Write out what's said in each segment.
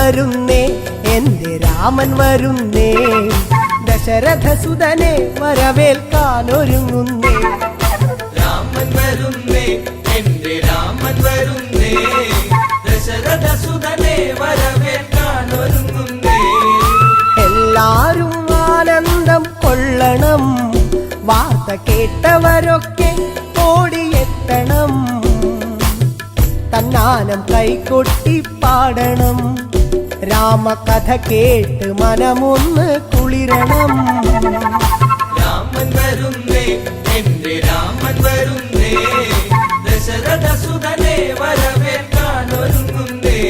വരുന്നേ, എന്റെ രാമൻ വരുന്നേ, ദശരഥസുതനെ വരവേൽക്കാനൊരുങ്ങുന്നേ. രാമൻ വരുന്നേ, എന്റെ രാമൻ വരുന്നേ, ദശരഥസുതനെ വരവേൽക്കാനൊരുങ്ങുന്നേ. എല്ലാരും ആനന്ദം കൊള്ളണം, വാർത്ത കേട്ടവരൊക്കെ ഓടിയെത്തണം, തന്നാനം കൈകൊട്ടി പാടണം, രാമകഥ കേട്ട് മനമൊന്ന് കുളിരണം. രാമൻ വരുന്നേ, എന്റെ രാമൻ വരുന്നേ, ദശരഥസുതനെ വരവേൽക്കാനൊരുങ്ങുന്നേ.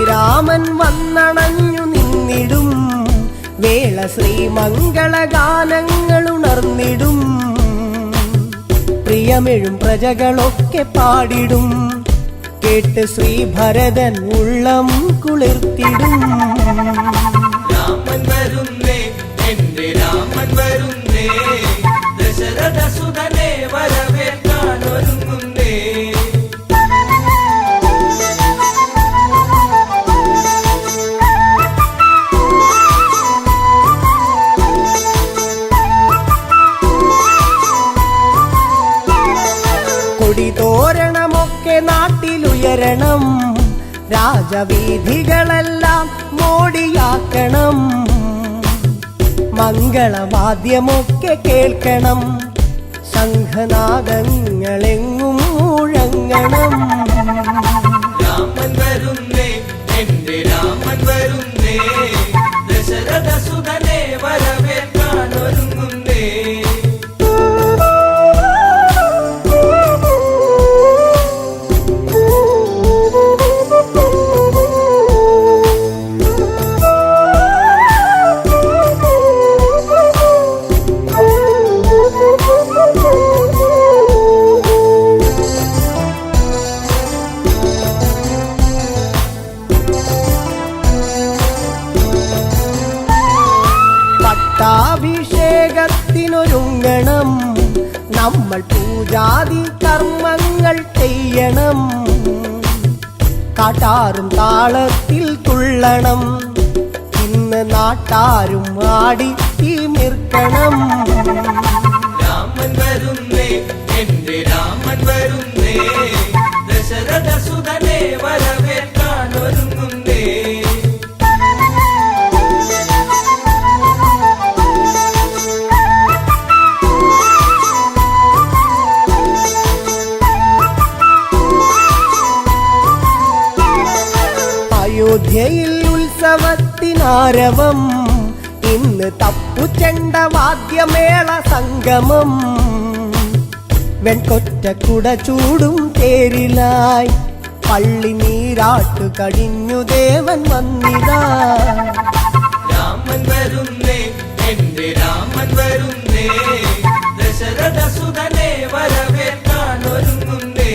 രാമൻ വന്നണഞ്ഞു നിന്നിടും വേള ശ്രീമംഗളഗാനങ്ങൾ ഉണർന്നിടും, പ്രിയമെഴും പ്രജകളൊക്കെ പാടിടും, കേട്ട് ശ്രീഭരതൻ ഉള്ളം കുളിർത്തിടും. രാമൻ വരുന്നേ, എന്റെ രാമൻ വരുന്നേ, ദശരഥസുതനെ വരവേൽക്കാനൊരുങ്ങുന്നേ. കൊടിതോരണമൊക്കെ നാട്ടിലുയരണം, രാജവീഥികളെല്ലാം മോടിയാക്കണം, മംഗളവാദ്യമൊക്കെ കേൾക്കണം, ശംഖനാദങ്ങളെങ്ങും മുഴങ്ങണം. രാമൻ വരുന്നേ, എന്റെ രാമൻ വരുന്നേ, ദശരഥസുതനെ വരവേൽക്കാനൊരുങ്ങുന്നേ. പട്ടാഭിഷേകത്തിനൊരുങ്ങണം, നമ്മൾ പൂജാതി കർമ്മങ്ങൾ ചെയ്യണം, കാട്ടാറും താളത്തിൽ തുള്ളണം, ഇന്ന് നാട്ടാരും ആടി തിമിർക്കണം. രാമൻ വരുന്നേ, എന്റെ രാമൻ വരുന്നേ, ദശരഥസുതനെ വരവേൽക്കാനൊരുങ്ങുന്നേ. അയോധ്യയിൽ ഉത്സവത്തിനാരവം, ഇന്ന് തപ്പുചെണ്ട വാദ്യമേള സംഗമം, വെൺകൊറ്റ കുട ചൂടും തേരിലായി പള്ളി നീരാട്ടു കഴിഞ്ഞു ദേവൻ വന്നിതാ. രാമൻ വരുന്നേ, എന്റെ രാമൻ വരുന്നേ, ദശരഥസുതനെ വരവേൽക്കാനൊരുങ്ങുന്നേ.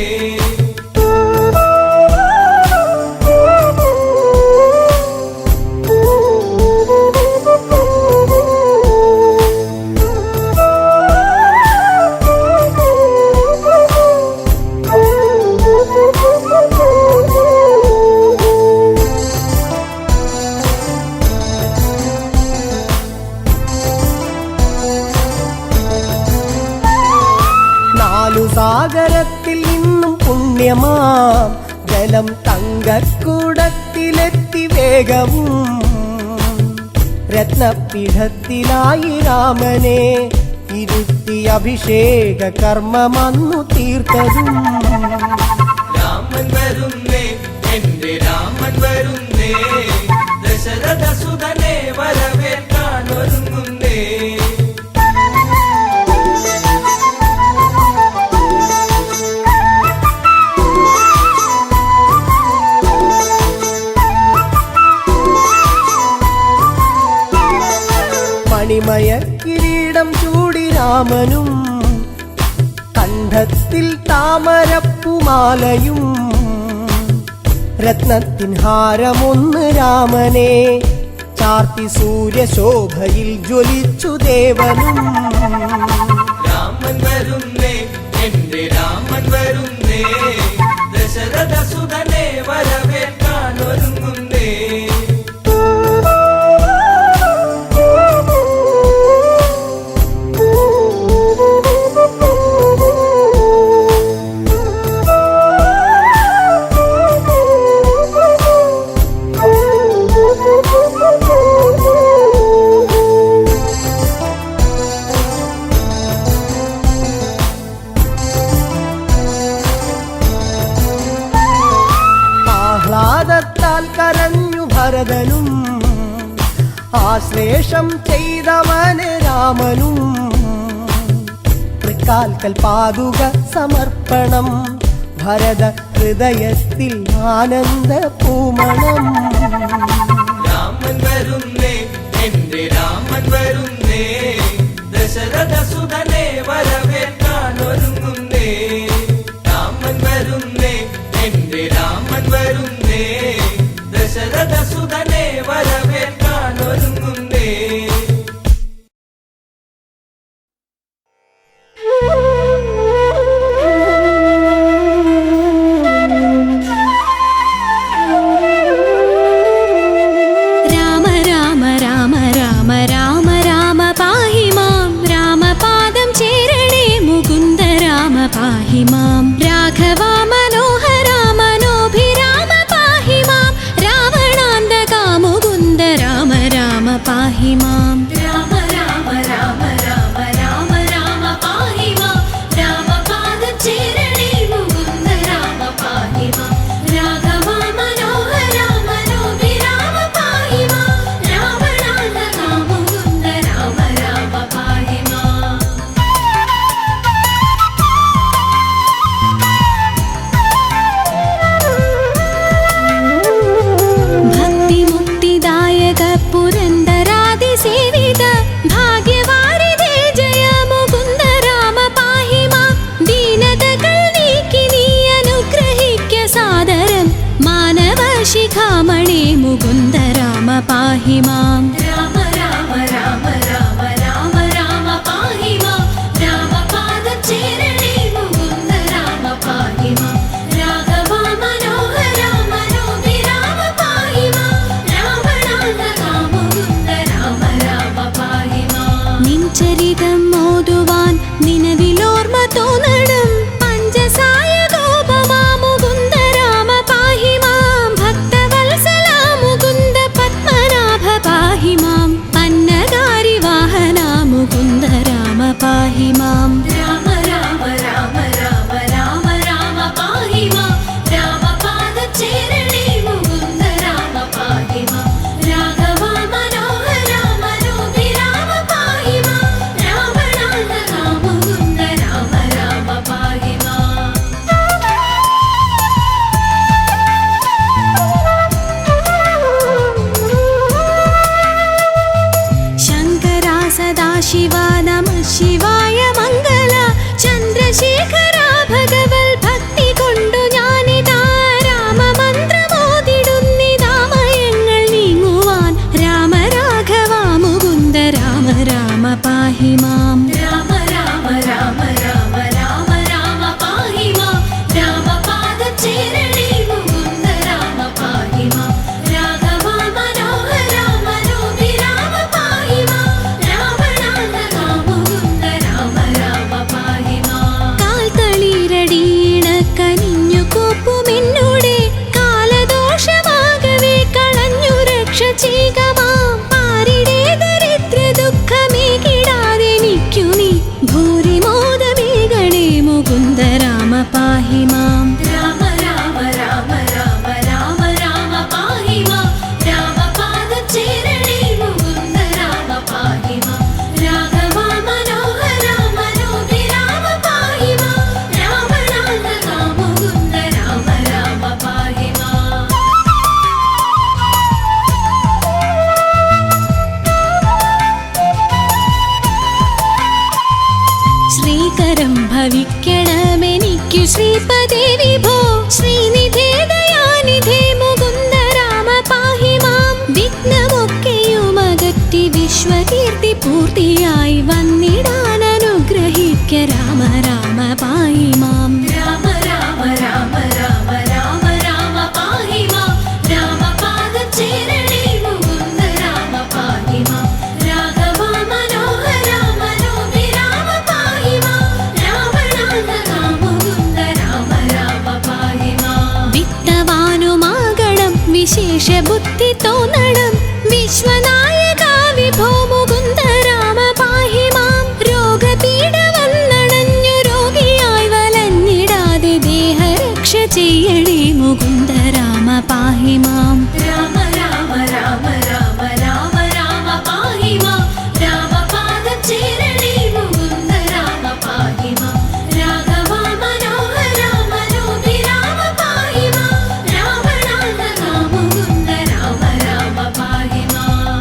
സാഗരത്തിൽ നിന്നും പുണ്യമാം ജലം തങ്കക്കൂടത്തിലെത്തി വേഗവും, രത്നപീഠത്തിലായി രാമനെ ഇരുത്തി അഭിഷേക കർമ്മമന്നു തീർത്തതും. രാമൻ വരുന്നേ, എന്റെ രാമൻ വരുന്നേ, ദശരഥസുതനെ വരവേൽക്കാനൊരുങ്ങുന്നേ. മണിമയ കിരീടം ചൂടി രാമനും കണ്ഠത്തിൽ താമരപ്പുമാലയും രത്നത്തിൻ ഹാരമൊന്ന് രാമനെ ചാർത്തി സൂര്യശോഭയിൽ ജ്വലിച്ചു ദേവനും. രാമൻ വരുന്നേ, എന്റെ രാമൻ വരുന്നേ, ദശരഥ സുതനെ വരവേൽക്കാൻ ഒരുങ്ങുന്നേ. ആഹ്ലാദത്താൽ കരഞ്ഞു ഭരതനും ആശ്ലേഷം ചെയ്തവന് രാമനും. തൃക്കാൽക്കൽ പാതുക സമർപ്പണം ഭരത ഹൃദയത്തിൽ ആനന്ദ പൂമണം. രാമൻ വരുന്നേ, എന്റെ രാമൻ വരുന്നേ, ദശരഥ സുതനെ വരവേൽക്കാൻ ഒരുങ്ങുന്നേ. രാമൻ വരുന്നേ, എന്റെ രാമൻ വരുന്നേ, ദശരഥ സുതനെ വരവേൽക്കാൻ ഒരുങ്ങുന്നേ. രാമ രാമ രാമ രാമ രാമ രാമ പാഹി മാം, രാമപാദം ചേരണേ മുകുന്ദ രാമ പാഹി മാം. രാഘവ മനോഹര മനോഭിരാമ പാഹി മാം, രാവണാന്തകാ മുകുന്ദ രാമ രാമ പാഹി മാം. രാമ രാമ രാമ രാമ രാമ രാമ പാഹി മാം, രാമപാദം ചേരണേ മുകുന്ദ രാമ പാഹി മാം. രാഘവ മനോഹര മനോഭിരാമ പാഹി മാം, രാവണാന്തകാ മുകുന്ദ രാമ രാമ പാഹി മാം. ഭക്തിമുക്തിദായക പുരന്ദരാദിസേവിത ഭാഗ്യവാരിധേ ജയ മുകുന്ദ രാമ പാഹി മാം. ദീനതകൾ നീക്കി നീ അനുഗ്രഹിക്ക സാദരം മാനവ ശിഖാമണി മുകുന്ദ രാമ പാഹി മാം. രാമ രാമ രാമ രാമ രാമ രാമ പാഹി മാം, രാമപാദം ചേരണേ മുകുന്ദ രാമ പാഹി മാം. രാഘവ മനോഹര മനോഭിരാമ പാഹി മാം, രാവണാന്തകാ മുകുന്ദ രാമ രാമ പാഹി മാം. നിൻ ചരിതം ഓതുവാൻ നിലവിലോർമ്മ തോന്നണം പഞ്ചസായ ഗോപമാ മുകുന്ദ രാമ പാഹി മാം. ഭക്തവത്സല മുകുന്ദ പത്മനാഭ പാഹി മാം, പന്നഗാരി വാഹന മുകുന്ദ രാമ പാഹി മാം. രാമ രാമ രാമ രാമ രാമ രാമ പാഹി മാം, രാമപാദം ചേരണേ മുകുന്ദ രാമ പാഹി മാം. രാഘവ മനോഹര മനോഭിരാമ പാഹി മാം, രാവണാന്തകാ മുകുന്ദ രാമ രാമ പാഹി മാം. ശങ്കരാ സദാശിവ നമഃ ശിവായ മംഗള, ചന്ദ്രശേഖര ഭഗവൽ ഭക്തി കൊണ്ടു ഞാനിതാ രാമമന്ത്രമോതിടുന്നിതാമയങ്ങൾ നീങ്ങുവാൻ. രാമ രാഘവ മുകുന്ദ രാമ രാമ പാഹി മാം. രാമ രാമ രാമ രാമ രാമ രാമ പാഹി മാം, രാമപാദം ചേരണേ മുകുന്ദ രാമ പാഹി മാം. രാഘവ മനോഹര മനോഭിരാമ പാഹി മാം, രാവണാന്തകാ മുകുന്ദ രാമ രാമ പാഹി മാം. കാൽത്തളിരടിയിണ കനിഞ്ഞു കോപ്പുമെന്നോടെ കാലദോഷമാകവേ കളഞ്ഞു രക്ഷ ചെയ്യുക മാം. ആരുടെ ദരിദ്ര ദുഃഖമേകിടാതെ നിൽക്കു നീ ഭൂരിമോദമേകണേ മുകുന്ദ രാമ പാഹി മാം. രാമ രാമ രാമ രാമ രാമ രാമ പാഹി മാം, രാമപാദം ചേരണേ മുകുന്ദ രാമ പാഹി മാം. രാഘവ മനോഹര മനോഭിരാമ പാഹി മാം, രാവണാന്തകാ മുകുന്ദ രാമ രാമ പാഹി മാം. ശ്രീകരം ഭവിക്കണമെനിക്കു ശ്രീപദേ വിഭോ ശ്രീനിധേ ദയാനിധേ മുകുന്ദ രാമ പാഹി മാം വിഘ്നമൊക്കെയുമകറ്റി വിശ്വകീർത്തി പൂർത്തിയായി വന്നിടാൻ അനുഗ്രഹിക്ക രാമ രാമ പാഹി മാം രാമ രാമ രാമ രാമ രാമ രാമ പാഹി മാം രാമപാദ ചേരണേ മുകുന്ദ രാമ പാഹി മാം രാഘവ മനോഹര മനോഭിരാമ പാഹി മാം രാവണാന്തക മുകുന്ദ രാമ രാമ പാഹി മാം വിത്തവാനുമാകണം വിശേഷ ബുദ്ധി തോന്നണം വിശ്വനായക വിഭോ മുകുന്ദ രാമ പാഹി മാം രോഗപീഡ വന്നണഞ്ഞു രോഗിയായി വലഞ്ഞിടാതെ ദേഹരക്ഷ ചെയ്യണേ മുകുന്ദ രാമ പാഹി മാം രാമ രാമ രാമ രാമ രാമ രാമ പാഹി മാം രാമപാദ ചേരണേ മുകുന്ദ രാമ പാഹി മാം രാഘവ മനോഹര മനോഭിരാമ പാഹി മാം രാവണാന്തക മുകുന്ദ രാമ രാമ പാഹി മാം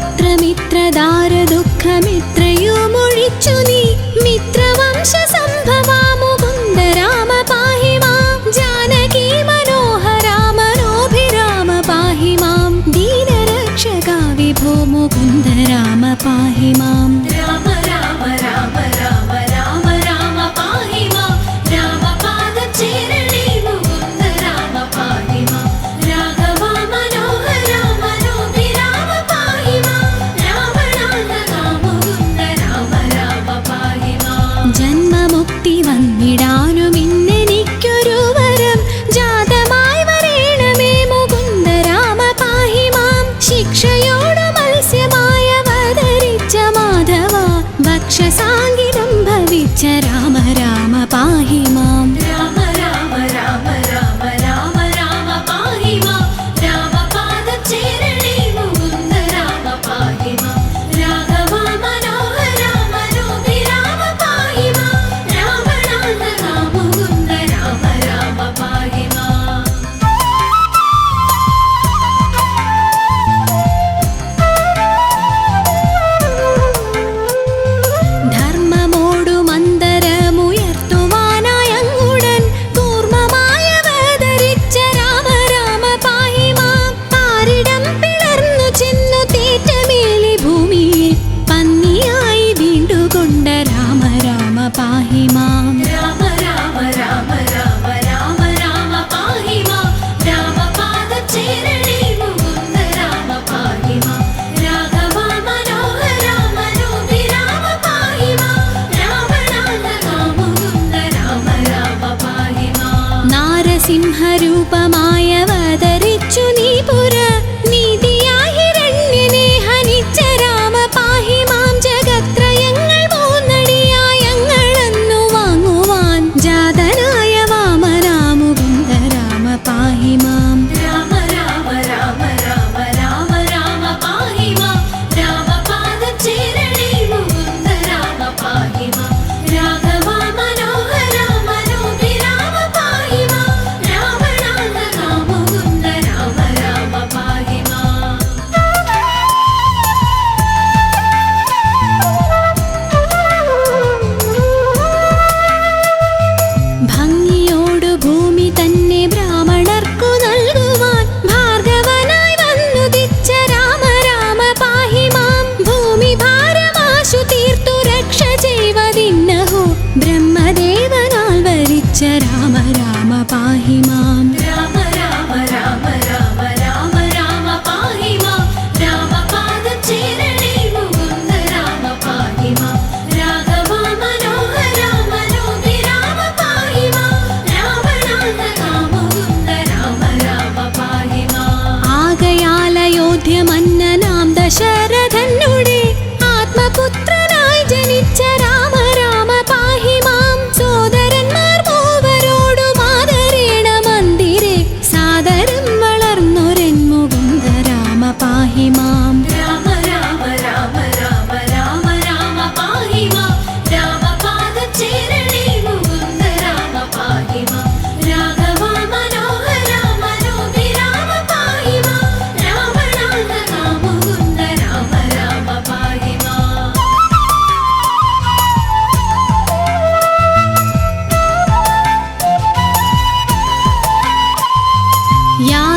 പുത്രമിത്രദാര ദുഃഖമിത്രയുമൊഴിച്ചു നീ മിത്രവംശ സംഭവാ മുകുന്ദ രാമ പാഹി മാം ജാനകി മനോഹര മനോഭിരാമ പാഹി മാം ദീനരക്ഷക വിഭോ മുകുന്ദ രാമ പാഹി മാം രാമ രാമ രാമ രാമ രാമ രാമ പാഹി മാം രാമപാദ ചേരണേ മുകുന്ദ രാമ പാഹി മാം രാഘവ മനോഹര മനോഭിരാമ പാഹി മാം രാവണാന്തക മുകുന്ദ രാമ രാമ പാഹി മാം ജന്മമുക്തി വന്നിടാനും ഇന്നെനിക്കൊരു വരം ജാതമായി വരേണമേ മുകുന്ദ രാമ പാഹി മാം ശിക്ഷയോട് മത്സ്യമായ അവതരിച്ച മാധവ ഭക്ഷസാങ്കിതം ഭവിച്ച രാമ രാമ പാഹി മാം രാമ രാമ രാമ രാമ രാമ രാമ പാഹി മാം രാമപാദ ചേരണേ മുകുന്ദ രാമ പാഹി മാം രാഘവ മനോഹര മനോഭിരാമ പാഹി മാം രാവണാന്തക മുകുന്ദ രാമ രാമ പാഹി മാം ധർമ്മമോടു മന്ദരമുയർത്തുവാനായങ്ങുടൻ കൂർമ്മമായവതരിച്ച രാമ രാമ പാഹി മാം പാരിടം പിളർന്നു ചെന്നു തേറ്റമേലി ഭൂമിയെ പന്നിയായി വീണ്ടുകൊണ്ട രാമ രാമ പാഹി മാം രാമ രാമ രാമ രാമ രാമ രാമ പാഹി മാം രാമപാദ ചേരണേ മുകുന്ദ രാമ പാഹി മാം രാഘവ മനോഹര മനോഭിരാമ പാഹി മാം രാവണാന്തക മുകുന്ദ രാമ രാമ പാഹി മാം നാരസിംഹരൂപമായവതരിച്ചു നീ പുര നീതിയായി ഹിരണ്യനെ ഹനിച്ച രാമ പാഹി മാം ജഗത്രയങ്ങൾ മൂന്നടിയായങ്ങളെന്നു വാങ്ങുവാൻ ജാതനായ വാമന മുകുന്ദ രാമ പാഹി മാം രാമ രാമ രാമ രാമ രാമ രാമ പാഹി മാം രാമപാദ ചേരണേ മുകുന്ദ രാമ പാഹി മാം രാഘവ മനോഹര മനോഭിരാമ പാഹി മാം രാവണാന്തക മുകുന്ദ രാമ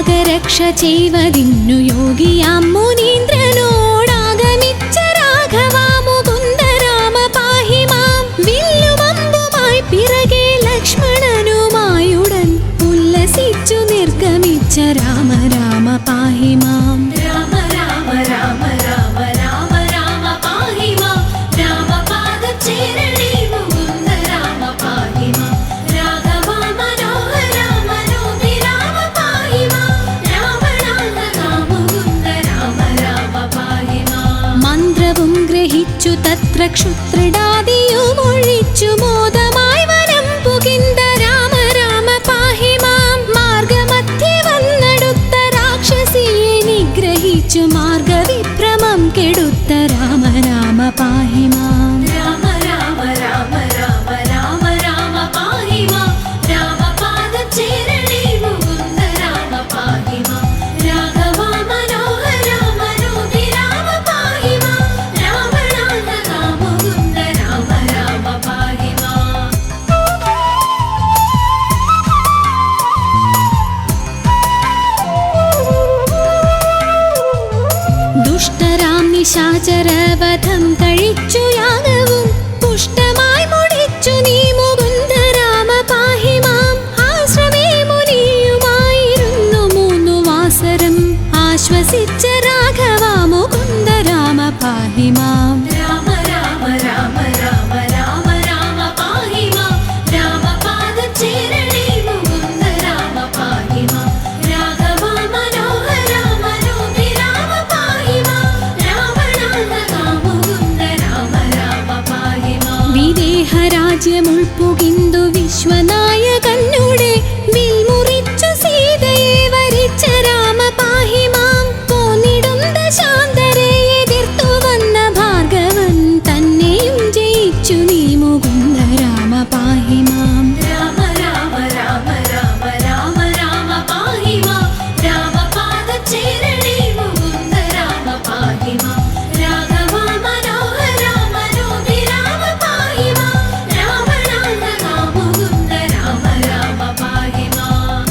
നാഗരക്ഷ ചെയ്വതിന്നു യോഗിയാം മുനീന്ദ്രനോടാഗമിച്ച രാഘവാ മുകുന്ദ രാമ പാഹി മാം. വില്ലുമമ്പുമായി പിറകെ ലക്ഷ്മണനുമായുടൻ ഉല്ലസിച്ചു നിർഗമിച്ച രാമ രാമ പാഹി മാം. രാമ രാമ രാമ രാമ രാമ രാമ പാഹി മാം. രാമപാദചേരണേ മുകുന്ദ രാമ പാഹി മാം. രാഘവാ മനോഹര മനോഹി രാമ പാഹി മാം. രാവണാന്തകാ മുകുന്ദ രാമ രാമ പാഹി മാം. മന്ത്രവും ഗ്രഹിച്ചു തത്ര ക്ഷുത്രിടാദിയുമൊഴിച്ചു മോദമായി വനം പുകിന്ദ രാമ രാമ പാഹി മാം. മാർഗമധ്യേ വന്നടുത്ത രാക്ഷസിയെ നിഗ്രഹിച്ചു മാർഗവിഭ്രമം കെടുത്ത രാമ രാമ പാഹി മാം. രാമ രാമ രാമ രാമ രാമ രാമ പാഹി മാം. രാമപാദചേരണേ മുകുന്ദ രാമ പാഹി മാം. രാഘവാ മനോഹര മനോഹി രാമ പാഹി മാം. രാവണാന്തകാ മുകുന്ദ രാമ രാമ പാഹി മാം. ദുഷ്ടരാം നിശാചരവധം കഴിച്ചു യാഗവും പുഷ്ടമായി മുടിച്ചു നീ മുകുന്ദ രാമ പാഹി മാം. ആശ്രമേ മുനിയുമായിരുന്നു 3 വാസരം ആശ്വസിച്ച രാഘവാ മുകുന്ദ രാമ പാഹി മാം. രാമ രാമ രാമ രാമ രാമ രാമ പാഹി മാം. രാമപാദചേരണേ മുകുന്ദ രാമ പാഹി മാം. രാഘവാ മനോഹര മനോഹി രാമ പാഹി മാം. രാവണാന്തകാ മുകുന്ദ രാമ രാമ പാഹി മാം. വിദേഹരാജ്യമുൾപ്പുകിന്തു വിശ്വനായകനുടെ വിൽമുറിച്ചു സീതയെ വരിച്ച രാമ പാഹി മാം. പോന്നിടും ദശാന്തരെ എതിർത്തു വന്ന ഭാർഗവൻ തന്നെയും ജയിച്ചു നീ മുകുന്ദ രാമ പാഹി മാം. രാമ രാമ രാമ രാമ രാമ രാമ പാഹി മാം. രാമപാദചേരണേ മുകുന്ദ രാമ പാഹി മാം. രാഘവാ മനോഹര മനോഹി രാമ പാഹി മാം. രാവണാന്തകാ മുകുന്ദ രാമ രാമ പാഹി മാം.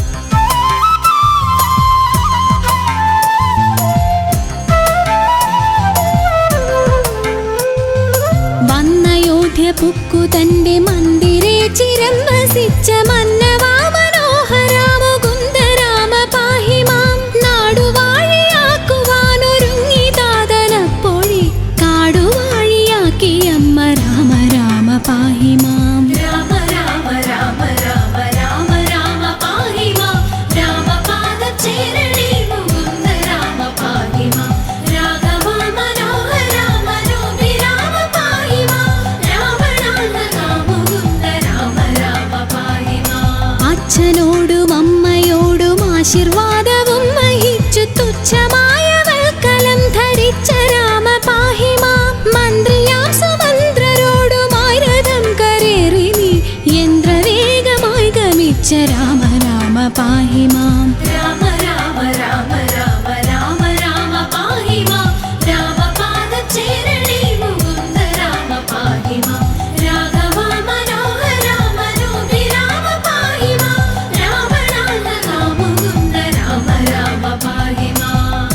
വന്നയോധ്യ പുക്കു തന്റെ മന്ദിരേ ചിരം വസിച്ച മന്നവാ മനോഹര മുകുന്ദ രാമ പാഹി മാം. നാടുവാഴിയാക്കുവാനൊരുങ്ങി താതനപ്പോഴേ കാടുവാഴിയാക്കി അമ്മ രാമ രാമ പാഹി മാം. രാമ രാമ രാമ രാമ രാമ രാമ പാഹി മാം. രാമപാദചേരണേ മുകുന്ദ രാമ പാഹി മാം. രാഘവാ മനോഹര മനോഹി രാമ പാഹി മാം. രാവണാന്തകാ മുകുന്ദ രാമ രാമ പാഹി മാം. അച്ഛനോടും അമ്മയോടും ആശീർവാദവും വഹിച്ചു തുച്ഛമായ വൽക്കലം ധരിച്ച രാമ പാഹി മാം. മന്ത്രിയാം സുമന്ത്രരോടുമായി രഥം കരേറി നീ യന്ത്രവേഗമായി ഗമിച്ച രാമ രാമ പാഹി മാം. രാമ രാമ രാമ രാമ രാമ രാമ പാഹി മാം. രാമപാദചേരണേ മുകുന്ദ രാമ പാഹി മാം. രാഘവാ മനോഹര മനോഹി രാമ പാഹി മാം. രാവണാന്തകാ മുകുന്ദ രാമ രാമ പാഹി മാം.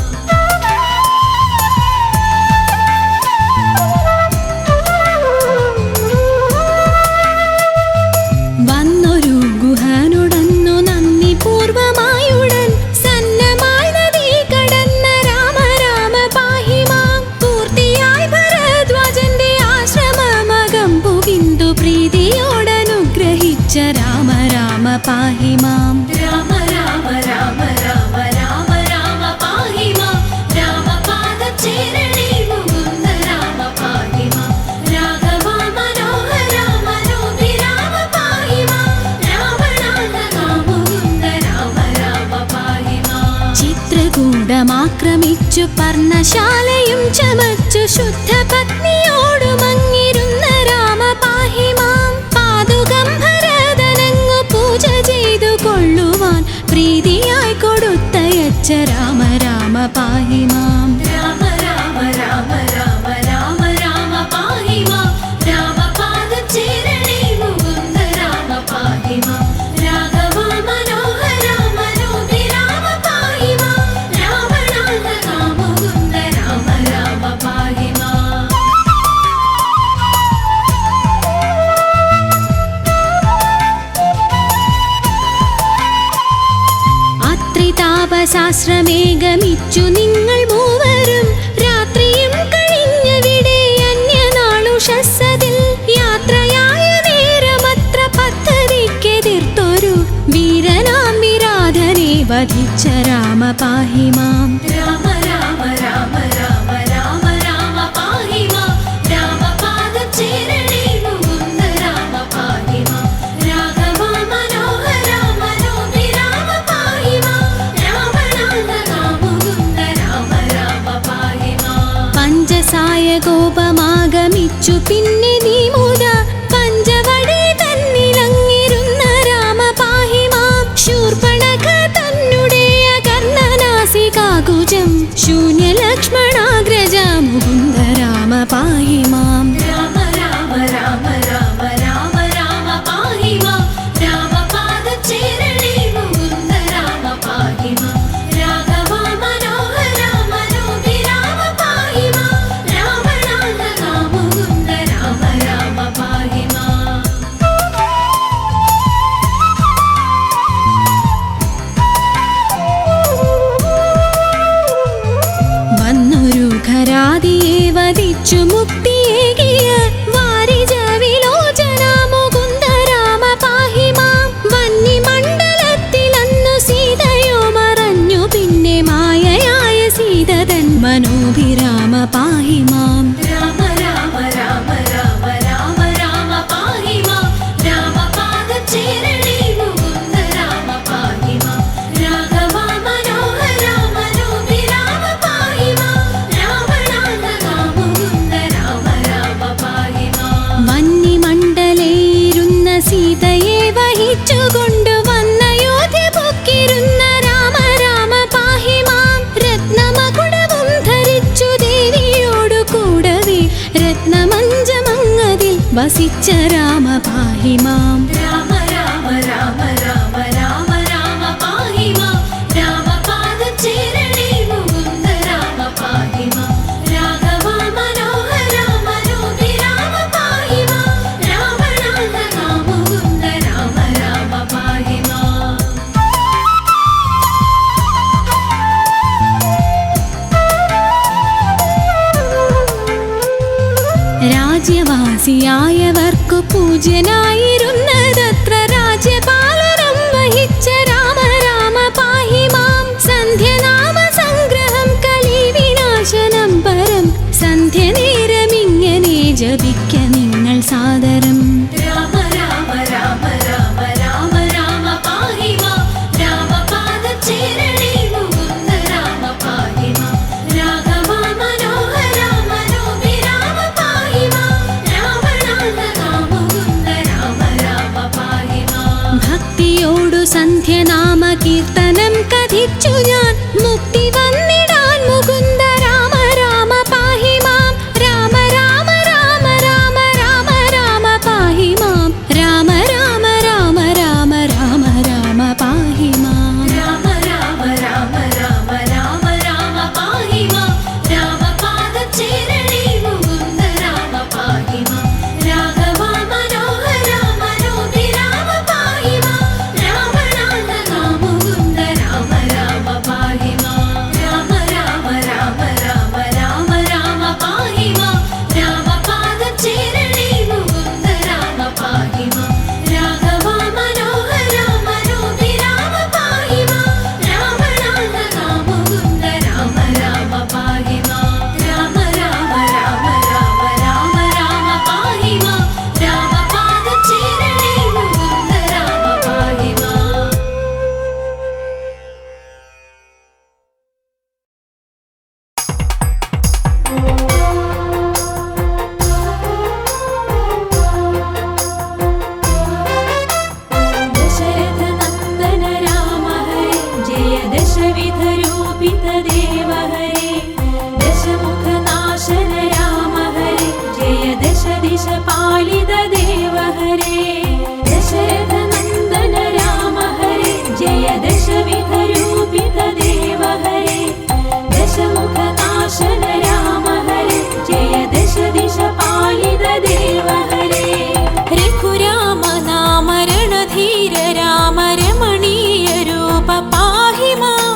വന്നൊരു ഗുഹനുടന്നു നന്ദി പൂർവമായുടൻ സന്നമായി നദി കടന്ന രാമ രാമ പാഹി മാം. പൂർത്തിയായി ഭരദ്വാജന്റെ ആശ്രമമകം പുകിന്തു പ്രീതിയോടനുഗ്രഹിച്ച രാമ രാമ പാഹി മാം. രാമ രാമ രാമ രാമ രാമ രാമ പാഹി മാം. രാമപാദചേരണേ മുകുന്ദ രാമ പാഹി മാം. രാഘവാ മനോഹര മനോഹി രാമ പാഹി മാം. രാവണാന്തകാ മുകുന്ദ രാമ രാമ പാഹി മാം. ചിത്രകൂടമാക്രമിച്ചു പർണശാലയും ചമച്ചു ശുദ്ധ പത്നിയോടുമങ്ങിരുന്ന രാമ പാഹി മാം. പാതുകം ഭരതനങ്ങു പൂജ ചെയ്തു കൊള്ളുവാൻ പ്രീതിയായി കൊടുത്തയച്ച രാമ രാമ പാഹി മാം. രാമ രാമ രാമ രാമ രാമ രാമ പാഹി മാം. രാമപാദചേരണേ മുകുന്ദ രാമ പാഹി മാം. രാഘവാ മനോഹര മനോഹി രാമ പാഹി താപശാസ്ത്രമേകമിച്ചു നിങ്ങൾ മൂവരും രാത്രിയും കഴിഞ്ഞവിടെ അന്യനാളുഷസ്സതിൽ യാത്രയായ നേരമത്ര പദ്ധതിക്കെതിർത്തൊരു വീരനാം വിരാധനെ വധിച്ച രാമ പാഹി മാം. രാമ രാമ രാമ രാമ രാമ രാമ പാഹി മാം. രാമപാദചേരണേ മുകുന്ദ രാമ പാഹി മാം. രാഘവ മനോഹര മനോഭിരാമ പാഹി മാം. രാവണാന്തക മുകുന്ദ രാമ രാമ പാഹി മാം. പഞ്ചസായ കോപമാഗമിച്ചു പിന്നെ നീ മുത പഞ്ചവടി തന്നിലങ്ങിരുന്ന രാമ പാഹി മാം. ശൂർപ്പണഖ തന്നുടേയ കർണനാസികാകുജം ശൂന്യലക്ഷ്മണാഗ്രജ മുകുന്ദ രാമ പാഹി മാം. രാമ രാമ രാമ രാമ രാമ രാമ പാഹി മാം. രാമപാദചേരണേ മുകുന്ദ രാമ പാഹി മാം. രാഘവ മനോഹര മനോഭിരാമ പാഹി മാം. രാവണാന്തക മുകുന്ദ രാമ രാമ പാഹി മാം. വന്നൊരു ഖരാദിയെ വധിച്ചു മുക്തിയേകിയ വാരിജ വിലോചന മുകുന്ദ രാമ പാഹി മാം. വന്യമണ്ഡലത്തിലന്നു സീതയോ മറഞ്ഞു പിന്നെ മായയായ സീതതൻ മനോഭിരാമ പാഹി മാം. രാമ രാമ രാമ രാമ രാമ രാമ പാഹി മാം. രാമപാദചേരണേ മുകുന്ദ രാമ പാഹി മാം. രാഘവ മനോഹര മനോഭിരാമ പാഹി മാം. രാവണാന്തക മുകുന്ദ രാമ രാമ പാഹി മാം. വന്യമണ്ഡലയിരുന്ന സീതയെ വഹിച്ചുകൊണ്ടു വന്നയോധ്യ പൊക്കിരുന്ന രാമ രാമ പാഹി മാം. രത്നമകുടവും ധരിച്ചു ദേവിയോടു കൂടവേ രത്നമഞ്ചമങ്ങതിൽ വസിച്ച രാമ പാഹി മാം. രാമ രാമ രാമ രാമ രാമ രാമ പാഹി മാം. രാമപാദചേരണേ മുകുന്ദ രാമ പാഹി മാം. രാഘവ മനോഹര മനോഭിരാമ പാഹി മാം. രാവണാന്തക മുകുന്ദ രാമ രാമ പാഹി മാം. രാജ്യവാസിയായവർക്കു പൂജ്യനായിരുന്നതത്ര രാജ്യപാലനം വഹിച്ച രാമ രാമ പാഹി മാം. സന്ധ്യനാമ സംഗ്രഹം കലിവിനാശനം പരം സന്ധ്യനേരമിങ്ങനെ ജപിക്ക നിങ്ങൾ സാദരം. രാമ രാമ രാമ രാമ രാമ രാമ പാഹി മാം. രാമപാദചേരണേ മുകുന്ദ രാമ പാഹി മാം. രാഘവ മനോഹര മനോഭിരാമ പാഹി മാം. രാവണാന്തക മുകുന്ദ രാമ രാമ പാഹി മാം. ഭക്തിയോടു സന്ധ്യനാമ കീർത്തനം കഥിച്ചു ഞാൻ മുക്തി വന്നിടാൻ മുകുന്ദ രാമ രാമ പാഹി മാം. രാമ രാമ രാമ രാമ രാമ രാമ പാഹി മാം. രാമ രാമ രാമ രാമ രാമ രാമ പാഹി മാം. രാമ രാമ രാമ രാമ രാമ രാമ പാഹി മാം. രാമപാദചേരണേ മുകുന്ദ രാമ പാഹി മാം. രാഘവ മനോഹര മനോഭിരാമ പാഹി മാം. രാവണാന്തക മുകുന്ദ രാമ രാമ പാഹി മാം. രാമ രാമ രാമ രാമ രാമ രാമ പാഹി മാം. രാമപാദചേരണേ മുകുന്ദ രാമ പാഹി മാം. രാഘവ മനോഹര മനോഭിരാമ പാഹി മാം. രാവണാന്തക മുകുന്ദ രാമ രാമ പാഹി മാം. രാമ രാമ രാമ രാമ രാമ രാമ പാഹി മാം. രാമപാദചേരണേ മുകുന്ദ രാമ പാഹി മാം. दशरथ नंदन राम हरे जय दशविध रूपित देव हरे. दशमुख नाशन राम हरे जय दश दिश पालित देव हरे. दशरथ नंदन राम हरे जय दशविध रूपित देव हरे. दशमुख नाशन राम हरे जय दश दिश पालित देव हरे. रघुराम नाम रणधीर राम रमणीय रूप पाहि मां.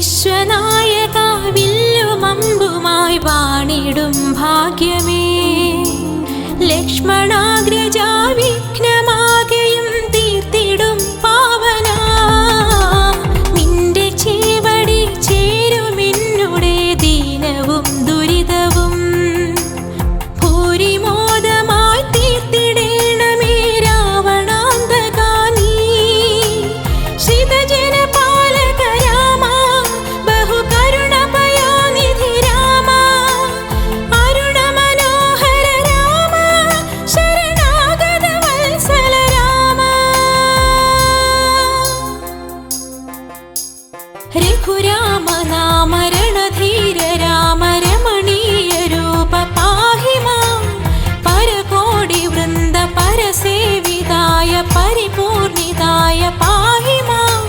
വിശ്വനായക വില്ലുമമ്പുമായി വാണിടും ഭാഗ്യമേ ലക്ഷ്മണാഗ്രജ വിഘ്നമാകെയും തീർത്തിടും പാവന നിന്റെ ചേവടി ചേരുമെന്നുടെ ദീനവും ദുരിതവും ഭൂരിമോദമായി തീർത്തിടേണമേ രാവണാന്തക നീ ശ്രിതജന പാലക രാമ ബഹുകരുണപയോനിധി രാമ അരുണ മനോഹര രാമ ശരണാഗത വത്സല രാമ രഘുരാമ നാമ രണധീര രാമ രമണീയ രൂപ പാഹി മാം പരകോടി വൃന്ദ പരസേവിതായ പരിപൂർണിതായ പാഹി മാം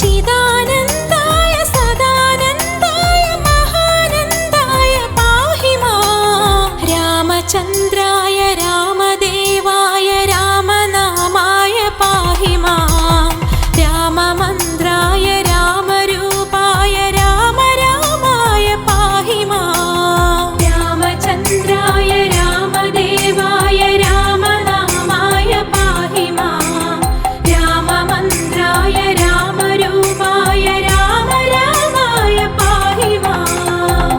ചിദാനന്ദായ സദാനന്ദായ മഹാനന്ദായ പാഹി മാം രാമചന്ദ്രായ രാമദേവായ രാമനാമായ പാഹി മാം രാമമന്ത്രായ രാമരൂപായ രാമരാമായ പാഹി മാം രാമചന്ദ്രായ രാമദേവായ രാമനാമായ പാഹി മാം രാമമന്ത്രായ രാമരൂപായ രാമരാമായ പാഹി മാം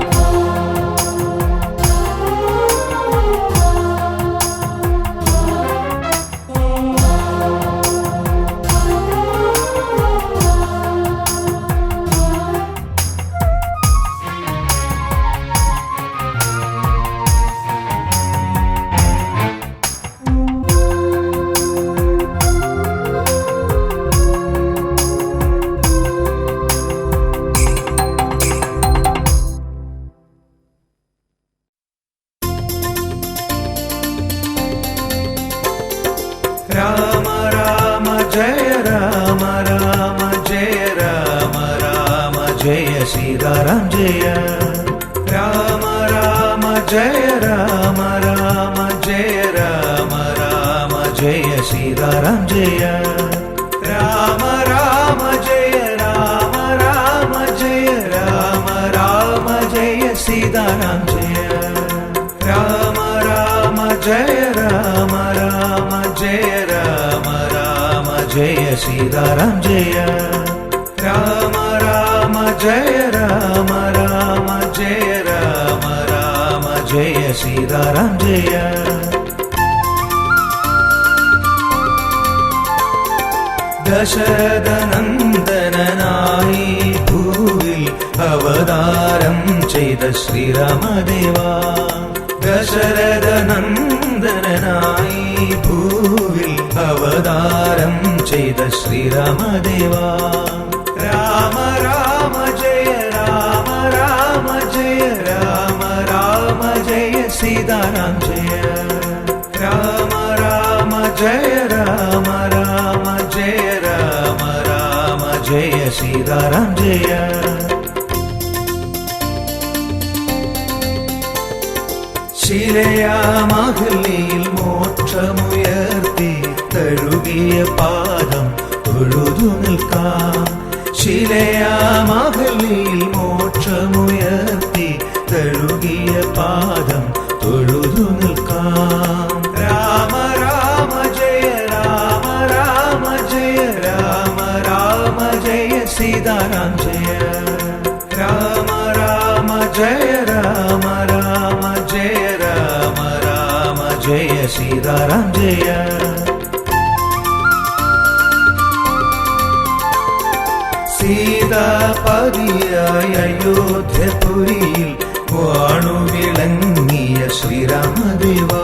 രാമ രാമ ജയ രാമ രാമ ജയ രാമ രാമ ജയ സീതാറാം ജയ രാമ രാമ ജയ രാമ രാമ ജയ രാമ രാമ ജയ സീതാറാം ജയ രാമ രാമ ജയ രാമ രാമ ജയ രാമ രാമ ജയ സീതാറാം ജയ രാമ രാമ ജയ രാമ രാമ ജയ രാമ രാമ ജയ സീതാറാം ജയ രാമ രാമ ജയ രാമ രാമ ജയ രാമ രാമ ജയ സീതാറാം ജയ ദശരഥനന്ദനായി ഭൂവിൽ അവതാരം ചെയ്ത ശ്രീരാമദേവാ ദശരഥനന്ദനായി ഭൂവിൽ അവതാരം ചെയ്ത ശ്രീരാമദേവാ രാമ രാമ ജയ രാമ രാമ ജയ രാമ രാമ ജയ സീതാറാം ജയ രാമ രാമ ജയ രാമ രാമ ജയ രാമ രാമ ജയ സീതാറാം ജയ ശിലയാമഹല്ലിയിൽ മോക്ഷമുയർത്തി തഴുകിയ പാദം തൊഴുതു നിൽക്കാം ശിലയാമഹല്ലിയിൽ മോക്ഷമുയർത്തി തഴുകിയ പാദം തൊഴുതു നിൽക്കാം രാമ രാമ ജയ രാമ രാമ ജയ രാമ രാമ ജയ സീതാറാം ജയ രാമ രാമ ജയ രാമ രാമ ജയ രാമ രാമ ജയ സീതാറാം ജയ സീതാപതിയായ അയോധ്യപുരിയിൽ വാണുവിളങ്ങിയ ശ്രീരാമദേവാ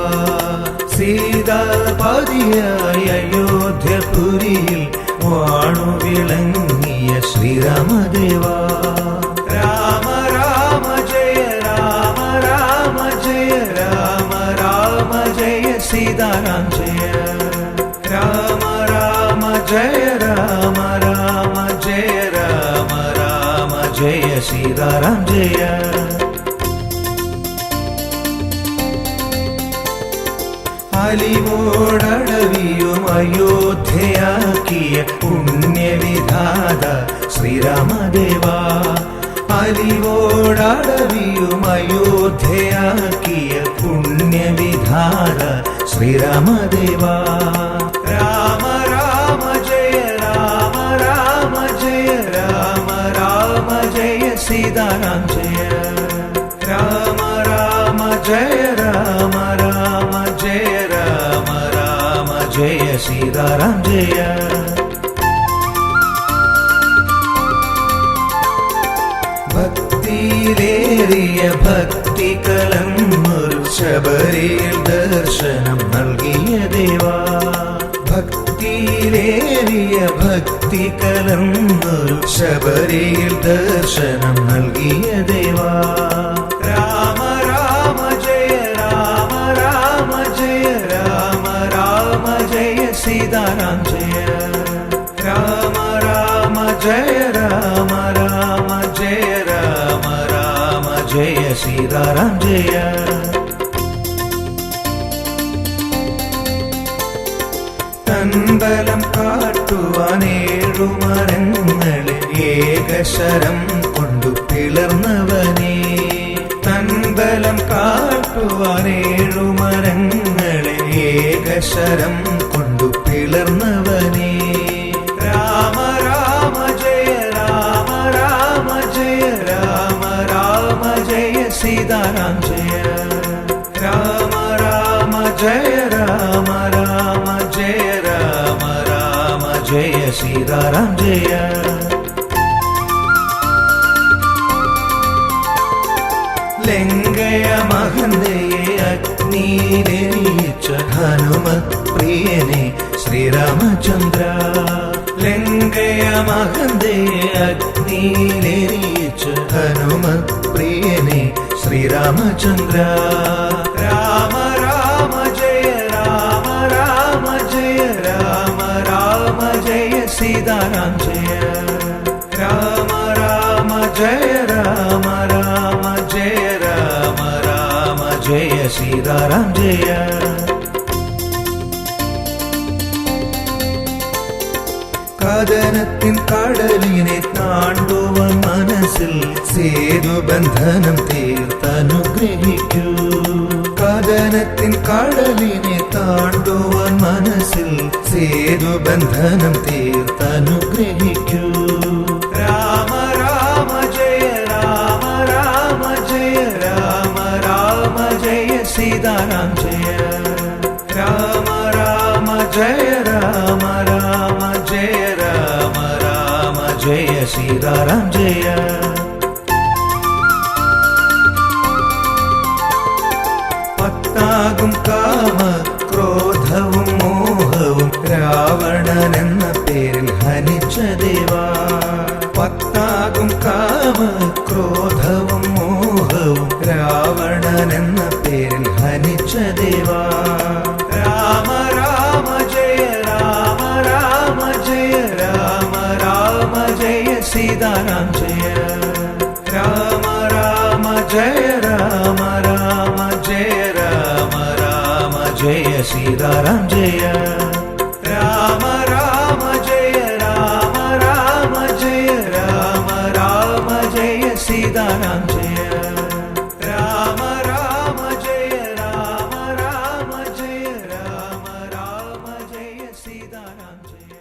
സീതാപതിയായ അയോധ്യപുരിയിൽ വാണുവിളങ്ങിയ ശ്രീരാമദേവാ രാമ രാമ ജയ രാമ രാമ ജയ രാമ രാമ ജയ സീതാറാം ജയ രാമ രാമ ജയ രാമ രാമ ജയ രാമ രാമ ജയ സീതാറാം ജയ അലിവോടടവിയും അയോധ്യയാക്കിയ പുണ്യവിധാത ശ്രീരാമദേവ. അലിവോടടവിയും അയോധ്യയാക്കിയ പുണ്യവിധാത ശ്രീരാമദേവ. രാമ രാമ ജയ രാമ രാമ ജയ രാമ രാമ ജയ സീതാരാം ജയ. രാമ രാമ ജയ രാമ രാമ ജയ രാമ രാമ ജയ സീതാരാം ജയ. ഭക്തിയിലേറിയ ഭക്തി കലർന്നൊരു ശബരിയിൽ ദർശനം നൽകിയ ദേവാ. ഭക്തിയിലേറിയ ഭക്തി കലർന്നൊരു ശബരിയിൽ ദർശനം നൽകിയ ദേവാ. രാമ രാമ ജയ രാമ രാമ ജയ രാമ രാമ ജയ സീതാരാം ജയ. രാമ രാമ ജയ രാമ രാമ ജയ രാമ രാമ ജയ സീതാരാം ജയ. തൻബലം കാട്ടുവാനേഴുമരങ്ങളെ ഏകശരം കൊണ്ടു പിളർന്നവനേ. തൻബലം കാട്ടുവാനേഴുമരങ്ങളെ ഏകശരം കൊണ്ടു പിളർന്നവനേ. രാമ രാമ ജയ രാമ രാമ ജയ രാമ രാമ ജയ സീതാരാം ജയ. രാമ രാമ ജയ രാമ രാമ ജയ രാമ രാമ ജയ സീതാരാം ജയ. ലങ്കയ മഹന്തയെ അഗ്നിയിലെരിയിച്ച ഹനുമത് പ്രിയനെ ശ്രീരാമചന്ദ്ര. ലങ്കയ മഹന്തയെ അഗ്നിയിലെരിയിച്ച ഹനുമത് പ്രിയനെ ശ്രീരാമചന്ദ്ര. രാമ രാമ ജയ രാമ രാമ ജയ രാമ രാമ ജയ സീതാരാം ജയ. രാമ രാമ ജയ രാമ രാമ ജയ രാമ രാമ ജയ സീതാരാം ജയ. കഥനത്തിൻ കടലിനെ താണ്ടുവാൻ മനസ്സിൽ സേതുബന്ധനം തീർത്തനുഗ്രഹിക്കൂ. കഥനത്തിൻ കടലിനെ താണ്ടുവാൻ മനസ്സിൽ സേതുബന്ധനം തീർത്തനുഗ്രഹിക്കൂ. രാമ രാമ ജയ രാമ രാമ ജയ രാമ രാമ ജയ സീതാരാം ജയ. രാമ രാമ ജയ രാമ രാമ ജയ രാമ രാമ ജയ സീതാരാം ജയ. പത്താകും കാമ ക്രോധവും മോഹവും രാവണൻ എന്ന പേരിൽ ഹനിച്ച ദേവാ. പത്താകും കാമ ക്രോധവും മോഹവും രാവണൻ എന്ന പേരിൽ ഹനിച്ച ദേവാ. രാമ രാമ ജയ രാമ രാമ ജയ രാമ രാമ ജയ സീതാരാം ജയ. രാമ രാമ ജയ രാമ രാമ ജയ രാമ രാമ ജയ സീതാരാം ജയ. രാമ രാമ ജയ രാമ രാമ ജയ രാമ രാമ ജയ സീതാരാം ജയ. രാമ രാമ ജയ രാമ രാമ ജയ രാമ രാമ ജയ സീതാരാം ജയ.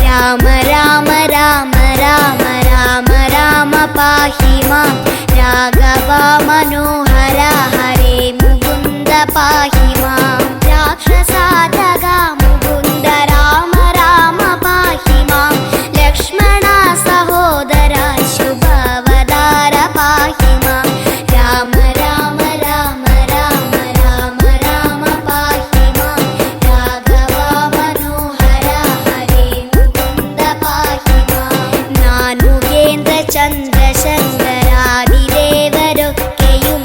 രാമ രാമ രാമ രാമ രാമ രാമ പാഹി മാം. രാഘവ മനോഹര ഹരേ മുകുന്ദ പാഹി മാം. രാക്ഷസാധക മുകുന്ദ രാമ രാമ പാഹി മാം. ലക്ഷ്മണ സഹോദര ശുഭവതാര പാഹി മാം. രാമ രാമ രാമ രാമ രാമ രാമ പാഹി മാം. രാഘവ മനോഹര ഹരേ മുകുന്ദ പാഹി മാം. നാനുകേന്ദ്ര ചന്ദ്രശങ്കരാദിദേവരൊക്കെയും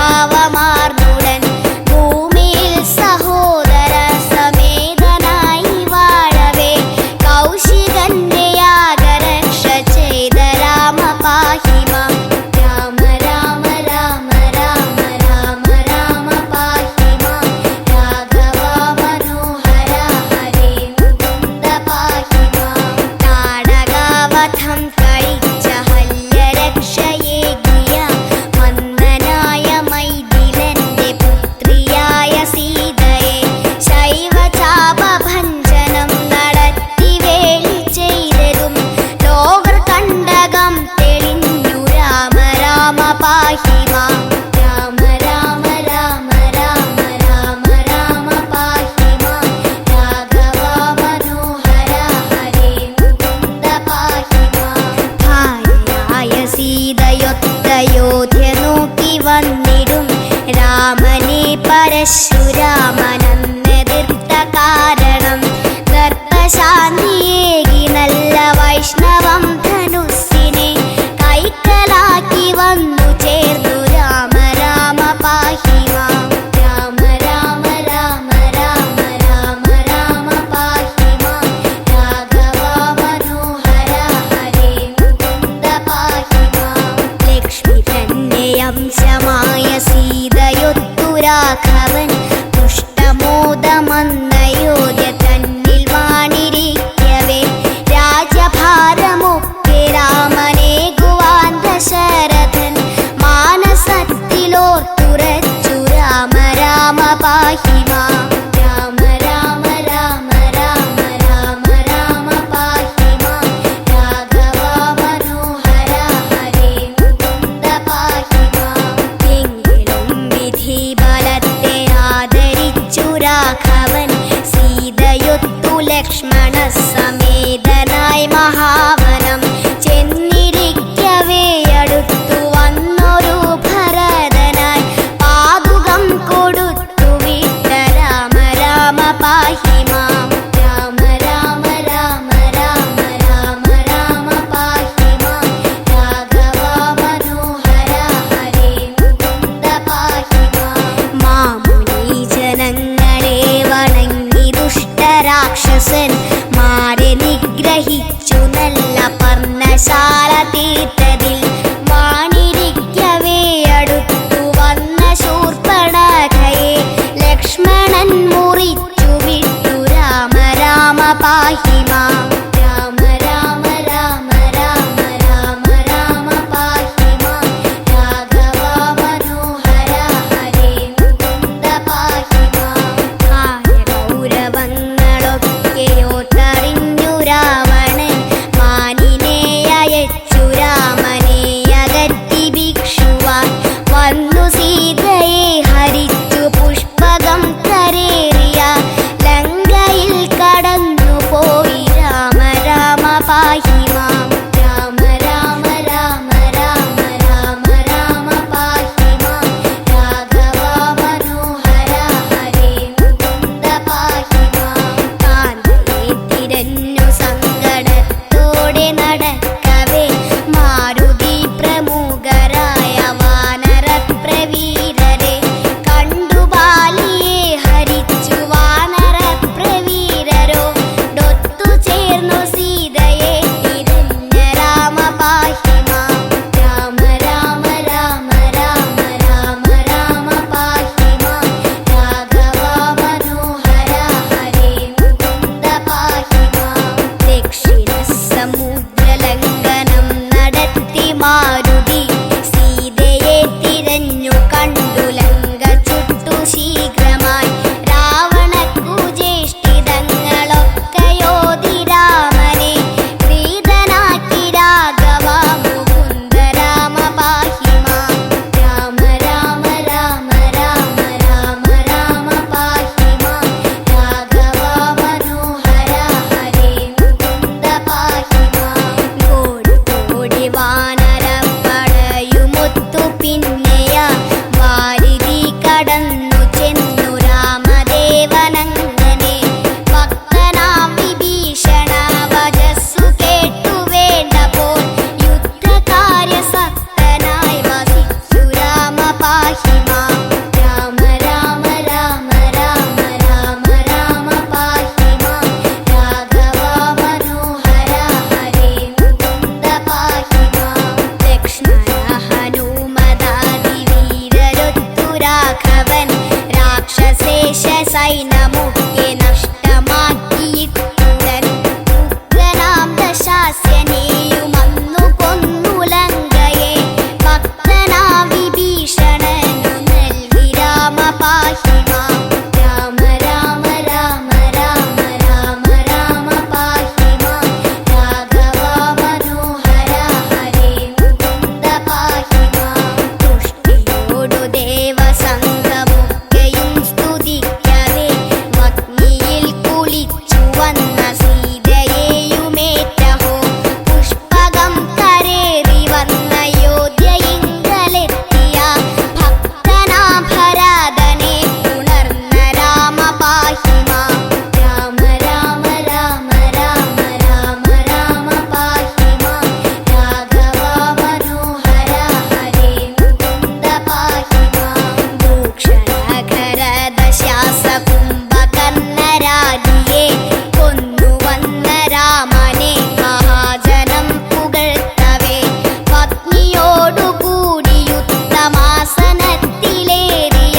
ഭാവമാർന്നുടൻ ഭൂമിയിൽ സഹോദര സമേതനായി വാഴവേ കൗശികന്റെ യാഗരക്ഷ ചെയ്ത രാമ പാഹി മാം. രാമ രാമ രാമ രാമ രാമ രാമ പാഹി മാം. രാഘവ മനോഹര ഹരേ മുകുന്ദ പാഹി മാം. താടകാവധം കഴിച്ച ഹല്യരക്ഷയേകിയ മന്ദനായ മൈഥിലന്റെ പുത്രിയായ സീതയെ ശൈവചാപഭഞ്ജനം നടത്തി വേലി ചെയ്തതും ലോകർ കണ്ടകം തെളിഞ്ഞു രാമ രാമ പാഹി മാം. രാമ രാമ രാമ രാമ രാമ രാമ പാഹി മാം. രാഘവ മനോഹര ഹരേ മുകുന്ദ പാഹി മാം. ഭാര്യയായ സീതയൊത്തയോധ്യ നോക്കി വന്നിടും രാമനെ പരശുരാമനെതിർത്ത കാരണം ദർപ്പശാന്തിയേകി നല്ല വൈഷ്ണവം ധനുസ്സിനെ കൈക്കലാക്കി വന്നു ചേർന്നു രാമ രാമ പാഹി മാം. രാമ രാമ രാമ രാമ രാമ രാമ പാഹി മാം. രാഘവ മനോഹര ഹരേ മുകുന്ദ പാഹി മാം. ലക്ഷ്മി തന്നെ അംശമായ സീതയൊത്തു രാഘവൻ പുഷ്ടമോദമന്നയോധ്യ തന്നിൽ വാണിരിക്കവേ രാജ്യഭാരമൊക്കെ രാമനേകുവാൻ ദശരഥൻ മാനസത്തിലോർത്തുറച്ചു രാമ രാമ പാഹി മാം. രാമ രാമ രാമ രാമ രാമ രാമ പാഹി മാം. രാഘവ മനോഹര ഹരേ മുകുന്ദ പാഹി മാം. എങ്കിലും വിധി ബലത്തെ ആദരിച്ചു രാഘവൻ സീതയൊത്തു ലക്ഷ്മണ സമേതനായി മഹാവനം ചെന്നിരിക്കവേ അടുത്തു വന്നൊരു ഭരതനായി പാതുകം കൊടുത്തു വിട്ട രാമ രാമ പാഹി മാം. രാമ രാമ രാമ രാമ രാമ രാമ പാഹി മാം. രാഘവ മനോഹര ഹരേ മുകുന്ദ പാഹി മാം. മാമുനി ജനങ്ങളെ വണങ്ങി ദുഷ്ടരാക്ഷസൻ മാരെ നിഗ്രഹിച്ചു നല്ല പർണശാല തീർത്തതിൽ വാണിരിക്കവേ അടുത്തു വന്ന ശൂർപ്പണഖയെ ലക്ഷ്മണൻ മുറിച്ചു വിട്ടു രാമ രാമ പാഹി മാം. രാമ രാമ രാമ രാമ രാമ രാമ പാഹി മാം. രാഘവ മനോഹര ഹരേ മുകുന്ദ പാഹി മാം. ഗൗരവങ്ങളൊക്കെയോ തറിഞ്ഞു രാവണൻ മാനിനെ അയച്ചു രാമനെ അകറ്റി ഭിക്ഷുവാൻ വന്നു സീതയെ ഹരിച്ചു പുഷ്പകം കരേറിയ ലങ്കയിൽ കടന്നു പോയി രാമ രാമ പാഹി മാം. രാമ രാമ രാമ രാമ രാമ രാമ പാഹി മാം. രാഘവ മനോഹര ഹരേ മുകുന്ദ പാഹി മാം. കാന്തയെ തിരഞ്ഞു സങ്കടത്തോടെ നടക്കവേ മാരുതി പ്രമുഖരായ വാനരപ്രവീരരെ കണ്ടു ബാലിയെ ഹരിച്ചു വാനരപ്രവീരരോ ഡൊത്തു ചേർന്നു സീതയെ തിരഞ്ഞ രാമ പാഹി മാം. രാമ രാമ രാമ രാമ രാമ രാമ പാഹി മാം. രാഘവ മനോഹര ഹരേ മുകുന്ദ പാഹി മാം. ദക്ഷിണ സമുദ്രലംഘനം നടത്തി മാരുതി സീതയെ തിരഞ്ഞു കണ്ടു ലങ്ക ചുട്ടു ശീഘ്രമായി രാവണക്കു ജ്യേഷ്ഠിതങ്ങളൊക്കെയോതി രാമനെ പ്രീതനാക്കി രാഘവ മുകുന്ദ രാമ പാഹി മാം. രാമ രാമ രാമ രാമ രാമ രാമ പാഹി മാം. രാഘവ മനോഹര ഹരേ മുകുന്ദ പാഹി മാം. കോടി കോടി വാനരപ്പടയുമൊത്തു പിന്നെയ വാരിധി കടന്നു ചെന്നു രാമദേവനങ്ങനെ ഭക്തനാം വിഭീഷണ വചസ്സു കേട്ടു വേണ്ടപ്പോൾ യുദ്ധകാര്യ സക്തനായി വസിച്ചു രാമ പാഹി മാം. സൈന്യമൊക്കെ നഷ്ടമാക്കിയിട്ടുടൻ ഉഗ്രനാം ദശാസ്യനെയും അന്നു കൊന്നു ലങ്കയെ. ഭക്തനാ വിഭീഷണനു നൽകി രാമ പാഹി മാം. രാമ രാമ രാമ രാമ രാമ രാമ പാഹി മാം. രാഘവ മനോഹര ഹരേ മുകുന്ദ പാഹി മാം. തുഷ്ടിയോടു ദേവസംഘമൊക്കെയും സ്തുതിക്കവേ അഗ്നിയിൽ കുളിച്ചു വന്ന സീതയെയുമേറ്റഹോ. പുഷ്പകം കരേറി വന്ന യോധ്യയിങ്കലെത്തിയ ഭക്തനാ ഭരതനെ ഉണർന്ന രാമ പാഹി മാം. രാമ രാമ രാമ രാമ രാമ രാമ പാഹി മാം. രാഘവ മനോഹര ഹരേ മുകുന്ദ പാഹി മാം. ഭൂക്ഷണഘരദശാസകുംഭകർണരാജിയെ കൊന്നുവന്ന രാമനെ മഹാജനം പുകഴ്ത്തവേ. പത്നിയോടുകൂടി യുദ്ധമാസനത്തിലേറിയ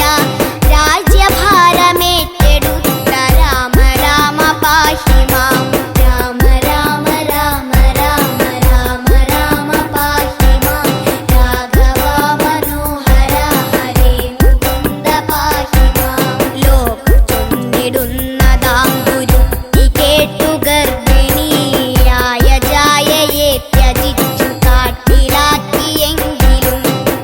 രാജ്യഭാരമേറ്റെടുത്ത രാമ രാമ പാഹി മാം. രാമ രാമ രാമ രാമ രാമ രാമ പാഹി മാം. രാഘവ മനോഹര ഹരേ മുകുന്ദ പാഹി മാം. ലോകചൊന്നിടുന്നതാം ഗുരുത്തി കേട്ടു ഗർഭിണിയായ ജായയെ ത്യജിച്ചു കാട്ടിലാക്കിയെങ്കിലും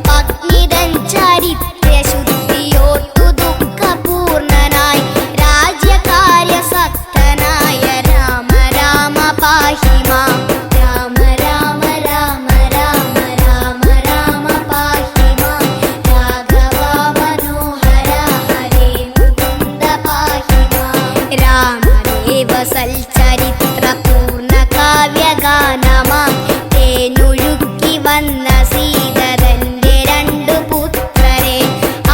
പത്നിതൻ ചരിത്രശുദ്ധിയോർത്തു ദുഃഖപൂർണനായി രാജ്യകാര്യസക്തനായ രാമ രാമ പാഹി മാം. രാമ രാമ രാമ രാമ രാമ രാമ പാഹി മാം. രാഘവ മനോഹര ഹരേ മുകുന്ദ പാഹി മാം. രാമദേവ സൽചരിത്ര പൂർണ്ണ കാവ്യഗാനമാം തേനൊഴുക്കി വന്ന സീതതന്റെ രണ്ടു പുത്രരെ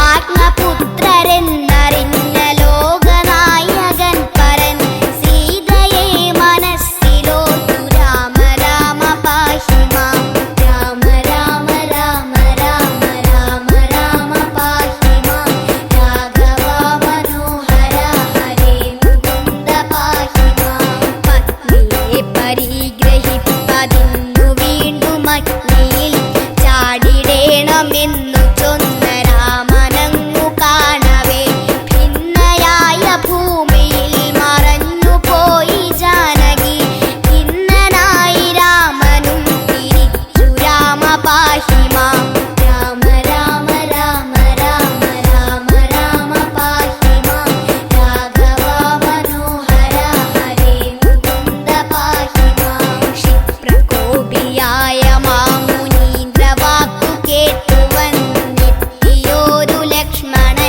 ആത്മപുത്രരെന്നറിഞ്ഞ ലോകനായകൻ പരൻ സീതയെ മനസ്സിലോർത്തു രാമ രാമ പാഹി മാം. രാമ രാമ രാമ രാമ രാമ രാമ പാഹി മാം. രാഘവ മനോഹര ഹരേ മുകുന്ദ പാഹി മാം. പത്നിയെ പരിഗ്രഹിപ്പതിന്നു വീണ്ടും അഗ്നിയിൽ ചാടിടേണമെന്നു ചൊന്ന രാമനങ്ങു കാണവേ ഭിന്നയായ ഭൂമിയിൽ മറഞ്ഞുപോയി ജാനകി. ഭിന്നനായി രാമനും തിരിച്ചു രാമ പാഹി മാം. രാമ രാമ രാമ രാമ രാമ രാമ പാഹി മാം. രാഘവ മനോഹര ഹരേ മുകുന്ദ പാഹി മാം. ക്ഷിപ്രകോപിയായ മാമുനീന്ദ്രവാക്കു കേട്ടു വന്നെത്തിയോരു ലക്ഷ്മണനെ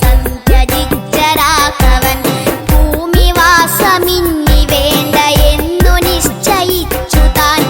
സന്ധ്യജിച്ച രാഘവൻ ഭൂമിവാസമിന്നി വേണ്ട എന്നു നിശ്ചയിച്ചു താൻ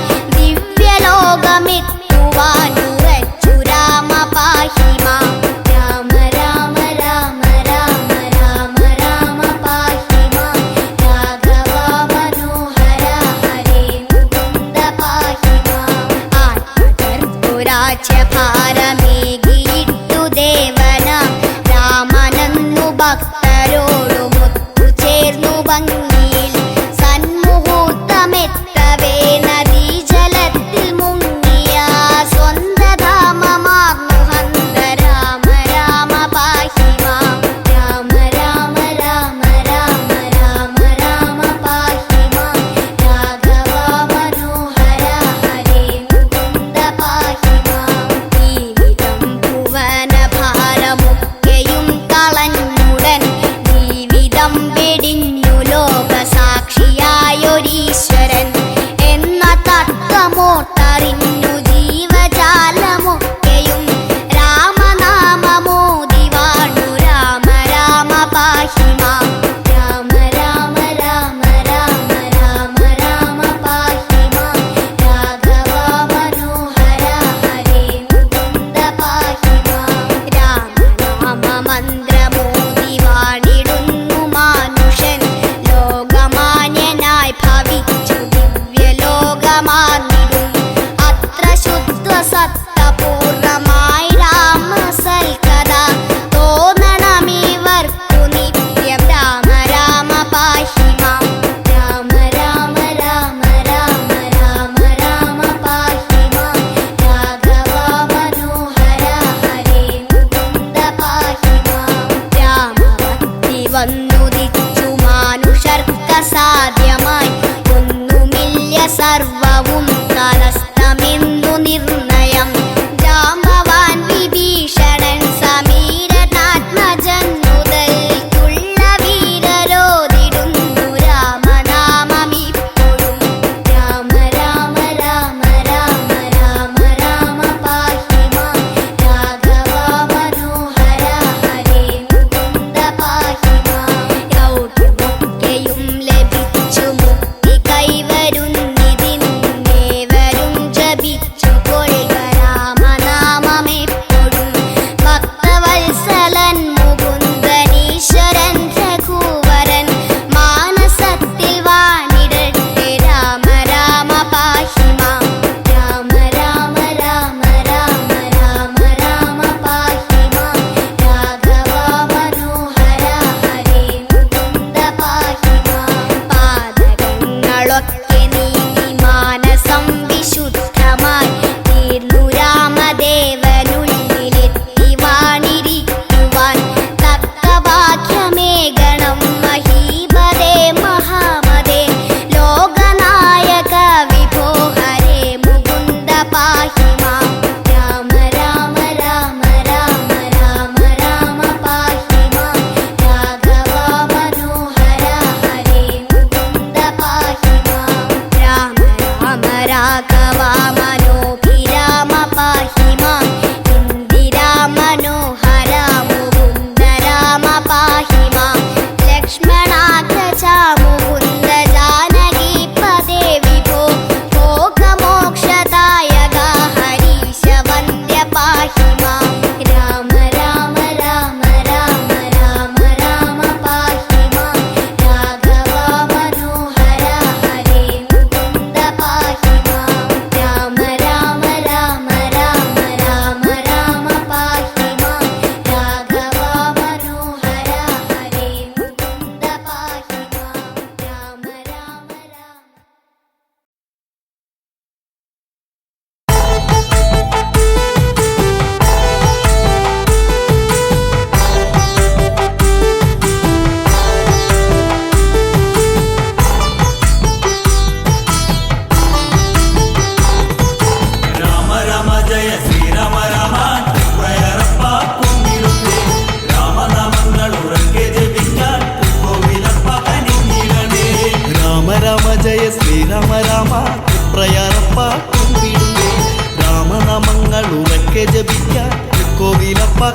ദിവ്യലോകമെത്തുവാനുറച്ചു രാമ പാഹി മാം. രാമ രാമ രാമ രാമ രാമ രാമ പാഹി മാം. രാഘവ മനോഹര ഹരേ മുകുന്ദ പാഹി മാം. ആത്മകർപ്പുരാജ്യഭാരമേകിയിട്ടു ദേവനാം രാമനന്നു ഭക്തരോടുമൊത്തു ചേർന്നു ഭംഗിയിൽ സന്മുഹൂർത്തമെത്തവേ നദീജലത്തിൽ മുങ്ങിയ സ്വന്തധാമമാർന്നു ഹന്ത രാമ രാമ പാഹി മാം. രാമ രാമ രാമ രാമ രാമ രാമ പാഹി മാം. രാഘവ മനോഹര ഹരേ മുകുന്ദ പാഹി മാം. ഈ വിധം ഭുവനഭാരമൊക്കെയും കളഞ്ഞുടൻ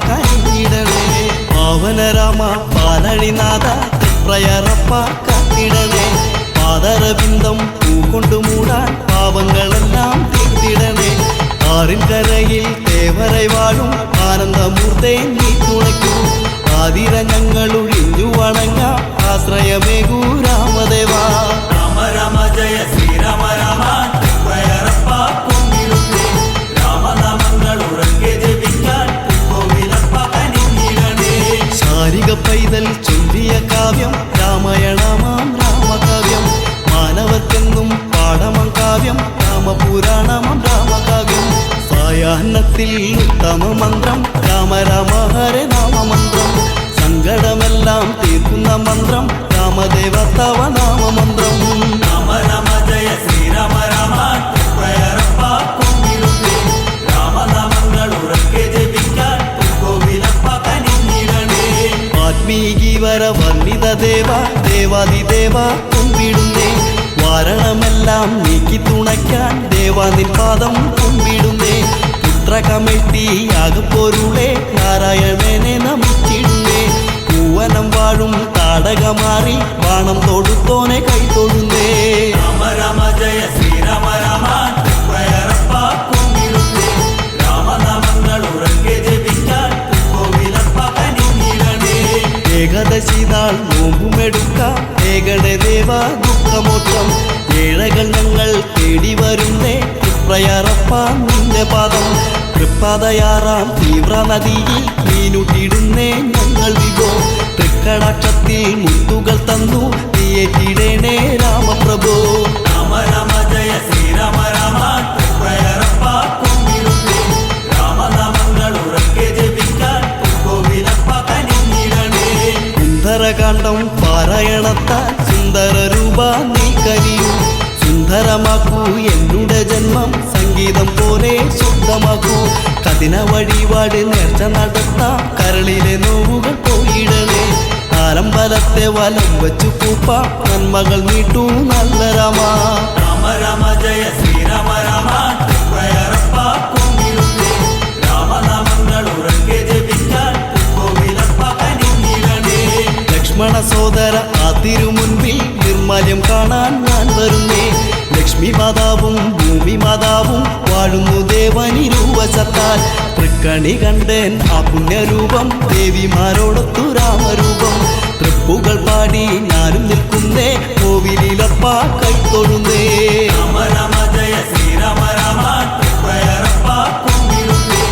കനിഞ്ഞിടണേ. പാവനരാമ പാലഴിനാഥ തൃപ്രയറപ്പ കാത്തിടണേ. പാദരബിന്ദം പൂകൊണ്ട് മൂടാൻ പാവങ്ങളെല്ലാം തീർത്തിടണേ. ആറിൻ കരയിൽ തേവரை വാഴും ആനന്ദമൂർത്തേ നീ തുണയ്ക്കൂ. ആതിര ഞങ്ങൾ ഒഴിഞ്ഞു വണങ്ങാം ആശ്രയമേകൂ രാമദേവാ. രാമ രാമ ജയ ശ്രീരാമ രാമ തൃപ്രയറപ്പ കുമ്പിടുന്നേ. രാമനാമങ്ങൾ ഉറക്കെ ജപിക്കാൻ കോവിലപ്പ കനിഞ്ഞിടണേ. ശാരിക പൈതൽ ചൊല്ലിയ കാവ്യം രാമായണമാം രാമകാവ്യം. മാനവർക്കെന്നും പാഠമം കാവ്യം രാമപുരാണമം രാമകാവ്യം. സായാഹ്നത്തിൽ ഉത്തമ മന്ത്രം രാമ രാമ ഹരേ നാമമന്ത്രം. സങ്കടമെല്ലാം തീർക്കുന്ന മന്ത്രം രാമദേവ തവ നാമമന്ത്രം. രാമ രാമ ജയ ശ്രീരാമ രാമ തൃപ്രയറപ്പ കുമ്പിടുന്നേ. രാമനാമങ്ങൾ ഉറക്കെ ജപിക്കാൻ കോവിലപ്പ കനിഞ്ഞിടണേ. ആത്മീകീവര വർണ്ണിത ദേവ ദേവാദിദേവ കുമ്പിടുന്നേ. വാരണമെല്ലാം നീക്കി തുണയ്ക്കാൻ ദേവാ നിൻ പാദം കുമ്പിടുന്നേ. പുത്രകമെട്ടിയാകപ്പൊരുളേ നാരായണനെ നമിച്ചിടുന്നേ. പൂവനം വാഴും താടകമാറി ബാണം തൊടുത്തോനെ കൈതൊഴുന്നേ. രാമ രാമ ജയ ശ്രീരാമ രാമ തൃപ്രയറപ്പ കുമ്പിടുന്നേ. രാമനാമങ്ങൾ ഉറക്കെ ജപിക്കാൻ കോവിലപ്പ കനിഞ്ഞിടണേ. ഏകദശി നാൾ നോമ്പുമെടുക്കാം ഏകടെ ദേവ ദുഃഖമോക്ഷം. ഏഴകൾ ഞങ്ങൾ തേടി വരുന്നേ തൃപ്രയറപ്പ നിന്റെ പാദം. തൃപ്പതയാറാം തീവ്ര നദിയിൽ മീനുട്ടിടുന്നേ ഞങ്ങൾ വിഭോ. തൃക്കടാക്ഷത്തിൽ മുത്തുകൾ തന്നു നീയേറ്റിടേണേ രാമപ്രഭോ. രാമ രാമ ജയ ശ്രീരാമ രാമ തൃപ്രയറപ്പ കുമ്പിടുന്നേ. രാമനാമങ്ങൾ ഉറക്കെ ജപിക്കാൻ കോവിലപ്പ കനിഞ്ഞിടണേ. സുന്ദരകാന്ഡം പാരായണത്താൽ സുന്ദര രൂപ നീ കനിയൂ. സുന്ദരമാക്കൂ എന്നുടെ ജന്മം സംഗീതം പോലെ ശുദ്ധമാക്കൂ. കഠിന വഴിപാട് നേർച്ച നടത്താം കരളിലെ നോവുകൾ പോയിടണേ. ആലമ്പലത്തെ വലം വച്ചു പൂപ്പാം നന്മകൾ നീട്ടൂ നല്ല രാമ. രാമ രാമ ജയ ശ്രീരാമ രാമ തൃപ്രയറപ്പ കുമ്പിടുന്നേ. രാമനാമങ്ങൾ ഉറക്കെ ജപിക്കാൻ കോവിലപ്പ കനിഞ്ഞിടണേ. ലക്ഷ്മണ സോദര ആ തിരുമുൻപിൽ നിർമാല്യം കാണാൻ ഞാൻ വരുന്നേ. ലക്ഷ്മി മാതാവും ഭൂമി മാതാവും വാഴുന്നു ദേവനിരൂപശത്താൽ. തൃക്കണി കണ്ടേൻ ആ പുണ്യരൂപം ദേവിമാരോടൊത്തു രാമരൂപം. തൃപ്പുകൾ പാടി ഞാനും നിൽക്കുന്നേ കോവിലപ്പ കൈത്തൊഴുന്നേ. രാമ രാമ ജയ ശ്രീരാമ രാമ തൃപ്രയറപ്പ കുമ്പിടുന്നേ.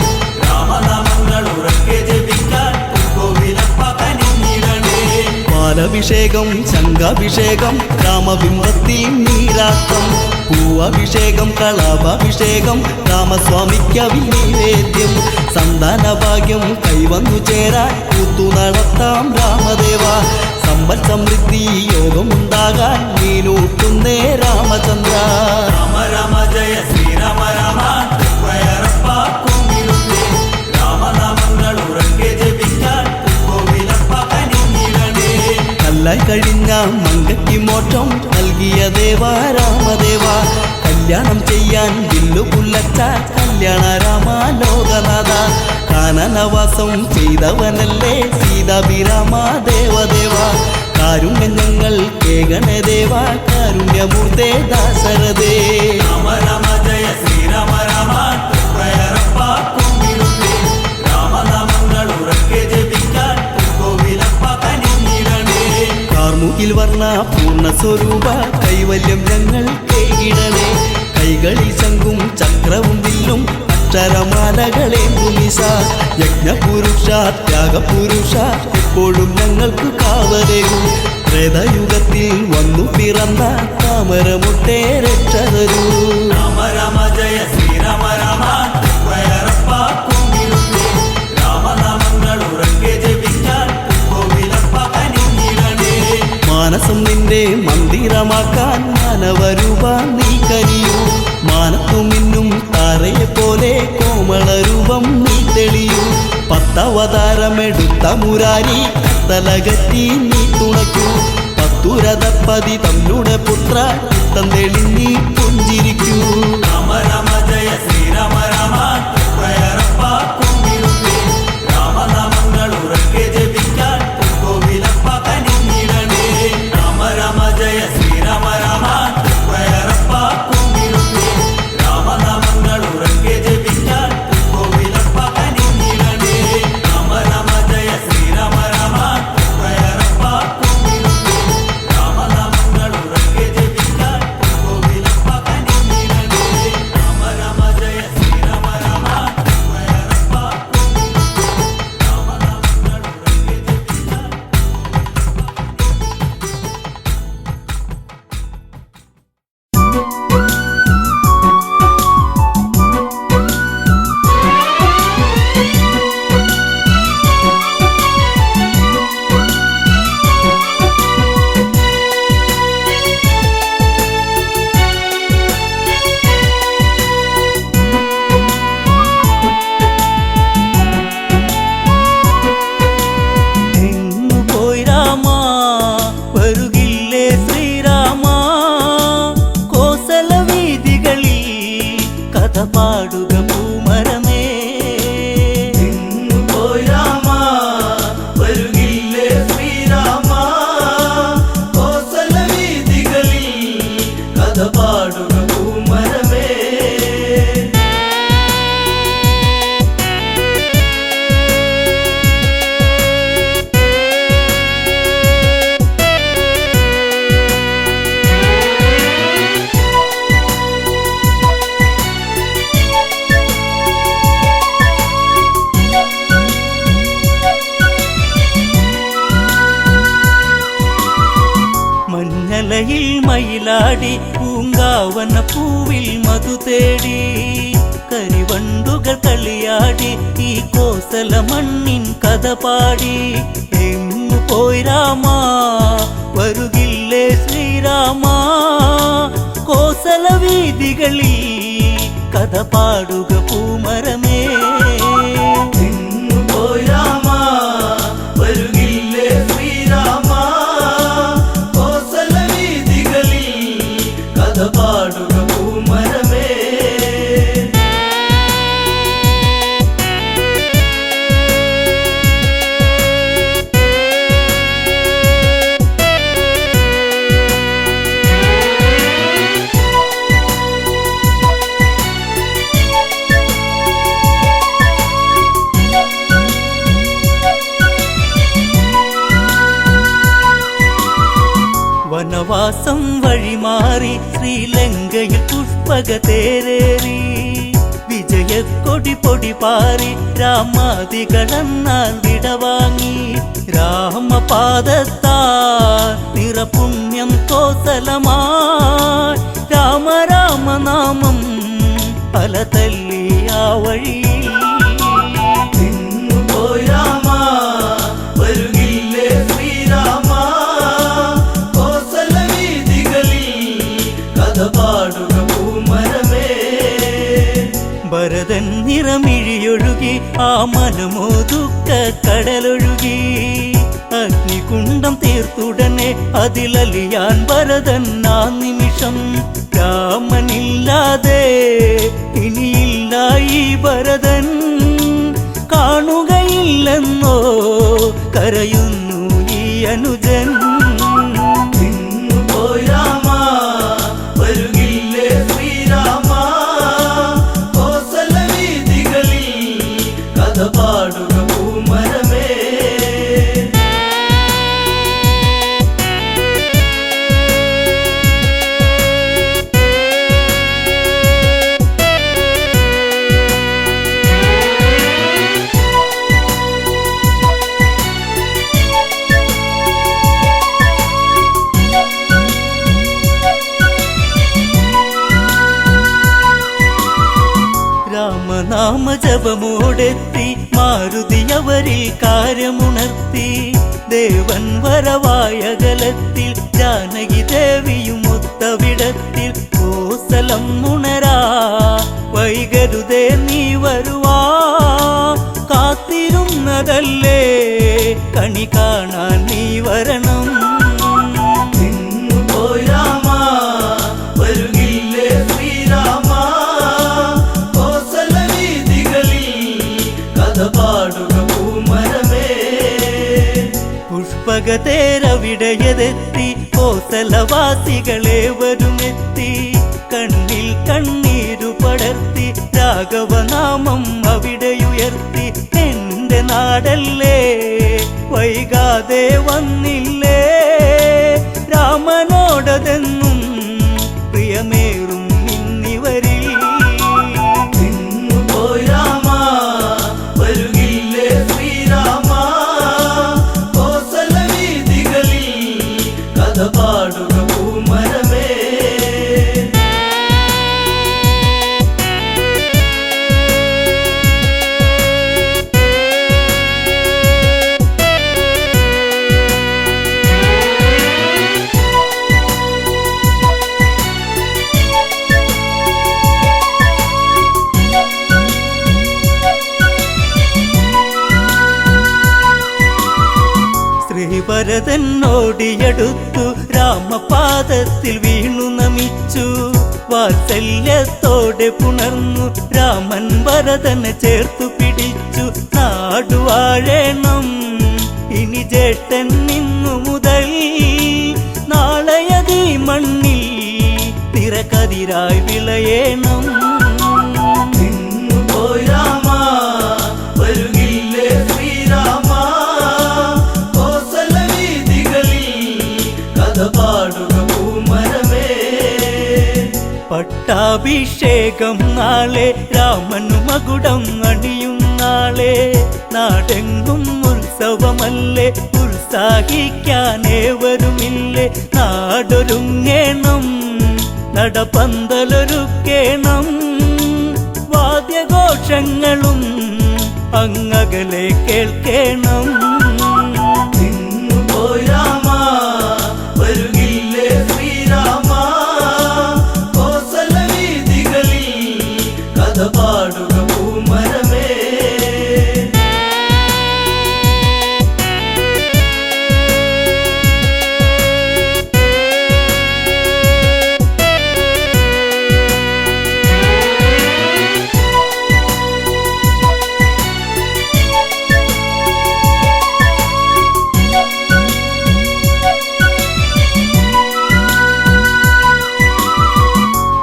രാമനാമങ്ങൾ ഉറക്കെ ജപിക്കാൻ കോവിലപ്പ കനിഞ്ഞിടണേ. പാലഭിഷേകം ശംഖാഭിഷേകം രാമബിംബത്തിൽ നീരാട്ടം. പൂവഭിഷേകം കളഭാഭിഷേകം രാമസ്വാമിക്കവി നൈവേദ്യം. സന്താന ഭാഗ്യം കൈവന്നു ചേരാൻ കൂത്തു നടത്താം രാമദേവ. സമ്പൽ സമൃദ്ധി യോഗമുണ്ടാകാൻ നീനൂട്ടുന്നേ രാമചന്ദ്ര. രാമ രാമ ജയ ശ്രീരാമ രാമ തൃപ്രയറപ്പ കുമ്പിടുന്നേ. രാമനാമങ്ങൾ ഉറക്കെ ജപിക്കാൻ കോവിലപ്പ കനിഞ്ഞിടണേ. കല്ലായി കഴിഞ്ഞ മങ്കയ്ക്ക് മോക്ഷം നൽകിയ ദേവ രാമദേവ. കല്യാണം ചെയ്യാൻ വില്ലു പുല്ലച്ച കല്യാണ രാമ ലോകനാഥ. കാനനവാസം ചെയ്തവനല്ലേ സീതാഭിരാമ ദേവദേവ. കാരുണ്യം ഞങ്ങൾ കേകണേ ദേവ കാരുണ്യമൂർത്തേ ദാശരഥേ. രാമ രാമ ജയ ശ്രീരാമ രാമ തൃപ്രയറപ്പ കുമ്പിടുന്നേ. രാമനാമങ്ങൾ ഉറക്കെ ജപിക്കാൻ കോവിലപ്പ കനിഞ്ഞിടണേ. കാർമുകിൽ വർണ്ണ പൂർണ്ണ സ്വരൂപ കൈവല്യം ഞങ്ങൾ കൈകിടണേ. കൈകളിൽ ശംഖും ചക്രവും വില്ലും അക്ഷരമാലകളെ മുനിസ. യജ്ഞപുരുഷ ത്യാഗപുരുഷ എപ്പോഴും ഞങ്ങൾക്ക് കാവലേകും. ത്രേതയുഗത്തിൽ വന്നു പിറന്ന താമരമുട്ടേ രക്ഷതരൂ. രാമ രാമ ജയ ശ്രീരാമ രാമ തൃപ്രയറപ്പ കുമ്പിടുന്നേ. രാമനാമങ്ങൾ ഉറക്കെ ജപിക്കാൻ കോവിലപ്പ കനിഞ്ഞിടണേ. മാനസം നിന്റെ മന്ദിരമാക്കാൻ മാനവരൂപ നീ കനിയൂ. മാനത്തുമിന്നും താരയെ പോലെ കോമളരൂപം നീ തെളിയൂ. പത്തവതാരമെടുത്ത മുരാരി തലകറ്റി നീ തുണയ്ക്കൂ. പത്തുരഥപ്പതി തന്നുടെ പുത്ര ചിത്തം തെളിഞ്ഞീ പുഞ്ചിരിക്കൂ. രാമ രാമ ജയ ശ്രീരാമ രാമ തൃപ്രയറപ്പ കുമ്പിടുന്നേ. രാമ പുലരിപ്പൂഞ്ചയിൽ മയിലാടി പൂങ്കാവന പൂവിൽ മധു തേടി കരിവണ്ടുകൾ കളിയാടി ഈ കോസല മണ്ണിൻ കഥ പാടി എങ്ങു പോയി രാമാ വരുകില്ലേ ശ്രീരാമാ കോസല വീതികളിൽ കഥ പാടുക പൂമരമേ എങ്ങു പോയി രാമാ വരുകില്ലേ ശ്രീരാമാ കോസല വീതികളിൽ കഥ പാടുക പൂമരമേ വനവാസം വഴിമാറി ശ്രീലങ്കയിൽ പുഷ്പക തേരേറി വിജയക്കൊടി പൊടി പാറി രാമാദികളെന്നാൽ വിടവാങ്ങി രാമപാദത്താ നിറപുണ്യം കോസലമായി രാമ രാമനാമം പല തല്ലി ആ വഴിയിൽ പോയി രാമാ വരുകില്ലേ ശ്രീരാമാ കോസല വീതികളിൽ കഥ പാടുക പൂമരമേ ഭരതൻ നിറമിഴിയൊഴുകി ആ മനമോ ദുഃഖ കടലൊഴുകി അഗ്നികുണ്ഡം തീർത്തുടനെ അതിലലിയാൻ ഭരതൻ ആ നിമിഷം രാമനില്ലാതെ ഇനിയില്ല ഈ ഭരതൻ കാണുകയില്ലെന്നോ കരയുന്നു ഈ അനുജൻ പോയി രാമാ വരുകില്ലേ ശ്രീരാമാ കോസല വീതികളിൽ കഥ പാടുക പൂമരമേ രാമനാമ ജപമോടെത്തി മാരുതി അവരിൽ കാര്യമുണർത്തി ദേവൻ വരവായകലത്തിൽ ജാനകി ദേവിയും ഒത്തവിടത്തിൽ കോസലം ഉണരാ വൈകരുതേ നീ വരുവാ കാത്തിരുന്നതല്ലേ കണി കാണാൻ നീ വരണം പോയി രാമാ വരുകില്ലേ ശ്രീരാമാ കോസല വീതികളിൽ കഥ പാടുക പൂമരമേ പുഷ്പക തേരവിടയതെത്തി കോസലവാസികളെ വരുമെത്തി കണ്ണിൽ കണ്ണീരു പടർത്തി രാഘവനാമം അവിടെയുയർത്തി എന്റെ നാടല്ലേ വൈകാതെ വന്നില്ലേ രാമനോടതെന്നും പ്രിയമേറും ഇന്നിവരിൽ പോയി രാമാ വരുകില്ലേ ശ്രീരാമാ കോസല വീതികളിൽ കഥ പാടുക പൂമരമേ ശ്രീഭരതനോടിയടുത്തു രാമപാദത്തിൽ വീണു നമിച്ചു വാത്സല്യത്തോടെ പുണർന്നു രാമൻ ഭരതനെ ചേർത്തു പിടിച്ചു നാടുവാഴേണം ഇനി ജേട്ടൻ നിന്നു മുതൽ നാളെയതീ മണ്ണിൽ നിറകതിരായി വിളയേണം പോയി രാമാ വരുകില്ലേ ശ്രീരാമാ കോസല വീതികളിൽ കഥ പാടുക പൂമരമേ പട്ടാഭിഷേകം നാളെ രാമനു മകുടം അണിയും നാളെ നാടെങ്കും ഉത്സവമല്ലേ ഉത്സാഹിക്കാനേവരുമില്ലേ നാടൊരുങ്ങേണം നടപ്പന്തലൊരുക്കേണം വാദ്യഘോഷങ്ങളും അങ്ങകലെ കേൾക്കേണം പോയി രാമ വരുകില്ലേ ശ്രീരാമ കോസല വീതികളിൽ കഥ പാടുക പൂമരമേ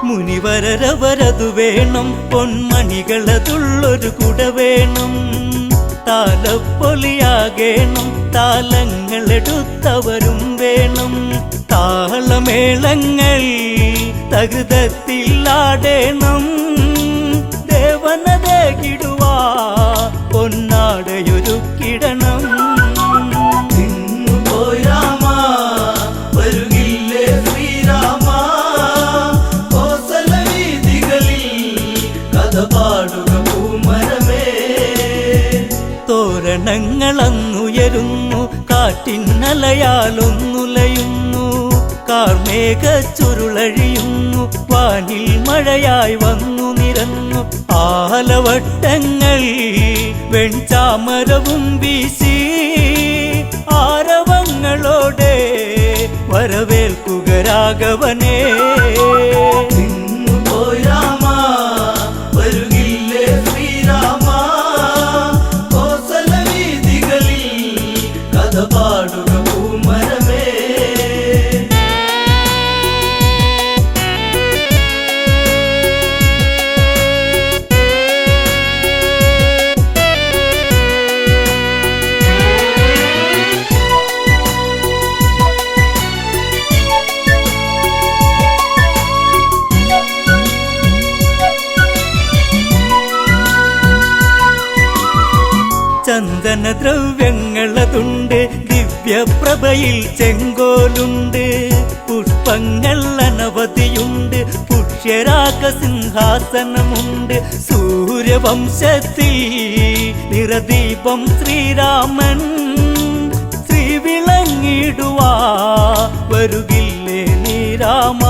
മുനിവരവരതു വേണം പൊന്മണികളതുള്ളൊരു കുട വേണം താലപ്പൊലിയാകേണം താലങ്ങളെടുത്തവരും വേണം താളമേളങ്ങൾ തകൃതത്തിലാടേണം ദേവനതകിടുവാ പൊന്നാടയൊരുക്കിടണം പോയി രാമ വരുകില്ലേ ശ്രീരാമ കോസല വീതികളിൽ കഥ പാടുക പൂമരമേ തോരണങ്ങളങ്ങുയരുന്നു കാറ്റിന്നലയാലൊന്നുലയുന്നു കാർമേഘ ചുരുളഴിയുന്നു വാനിൽ മഴയായി വന്നു നിരന്നു ആലവട്ടങ്ങൾ വെൺചാമരവും വീശി ആരവങ്ങളോടെ വരവേൽക്കുക രാഘവനേ പോയി രാമ വരുകില്ലേ ശ്രീരാമ കോസല വീതികളിൽ കഥ പാടുക പൂമരമേ ചന്ദനദ്രവ്യങ്ങളതുണ്ട് ദിവ്യപ്രഭയിൽ ചെങ്കോലുണ്ട് പുഷ്പങ്ങൾ അനവധിയുണ്ട് പുഷ്യരാഗ സിംഹാസനമുണ്ട് സൂര്യവംശത്തിൽ നിറദീപം ശ്രീരാമൻ ശ്രീവിളങ്ങിടുവാ വരുകില്ലേ നീ രാമ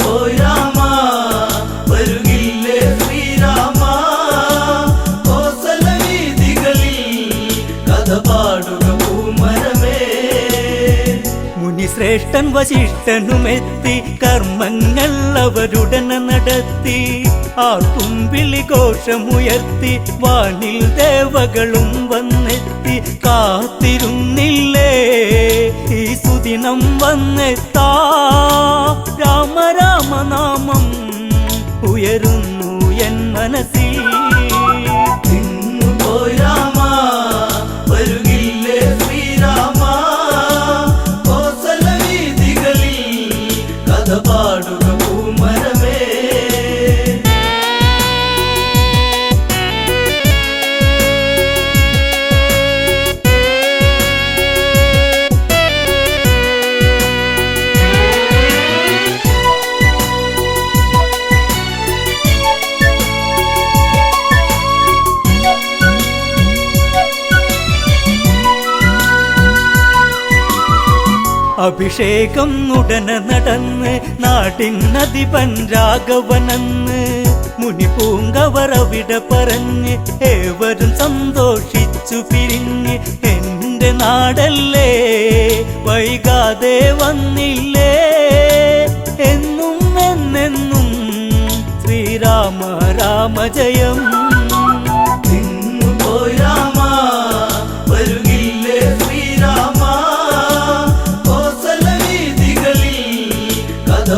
പോയി രാമ വരുകില്ലേ ശ്രീരാമ കോസല വീതികളിൽ കഥ പാടുക പൂമരമേ മുനിശ്രേഷ്ഠൻ വശിഷ്ഠനുമെത്തി കർമ്മങ്ങൾ അവരുടനെ നടത്തി ആർക്കും വിളിഘോഷമുയർത്തി വാനിൽ ദേവകളും വന്നെത്തി കാത്തിരുന്നില്ലേ ഈ സുദിനം വന്നെത്താ രാമ രാമനാമം ഉയരുന്നു എൻ മനസ്സിൽ പോയി രാമ വരുകില്ലേ ശ്രീരാമ കോസല വീതികളിൽ കഥ പാടുക പൂമരമേ അഭിഷേകം ഉടനെ നടന്ന് നാടിനധിപൻ രാഘവനെന്ന് മുനിപൂങ്കവർ അവിടെ പറഞ്ഞ് ഏവരും സന്തോഷിച്ചു പിരിഞ്ഞ് എന്റെ നാടല്ലേ വൈകാതെ വന്നില്ലേ എന്നും എന്നെന്നും ശ്രീരാമ രാമ ജയം പോയി രാമ വരുകില്ലേ ശ്രീരാമ കോസല വീതികളിൽ കഥ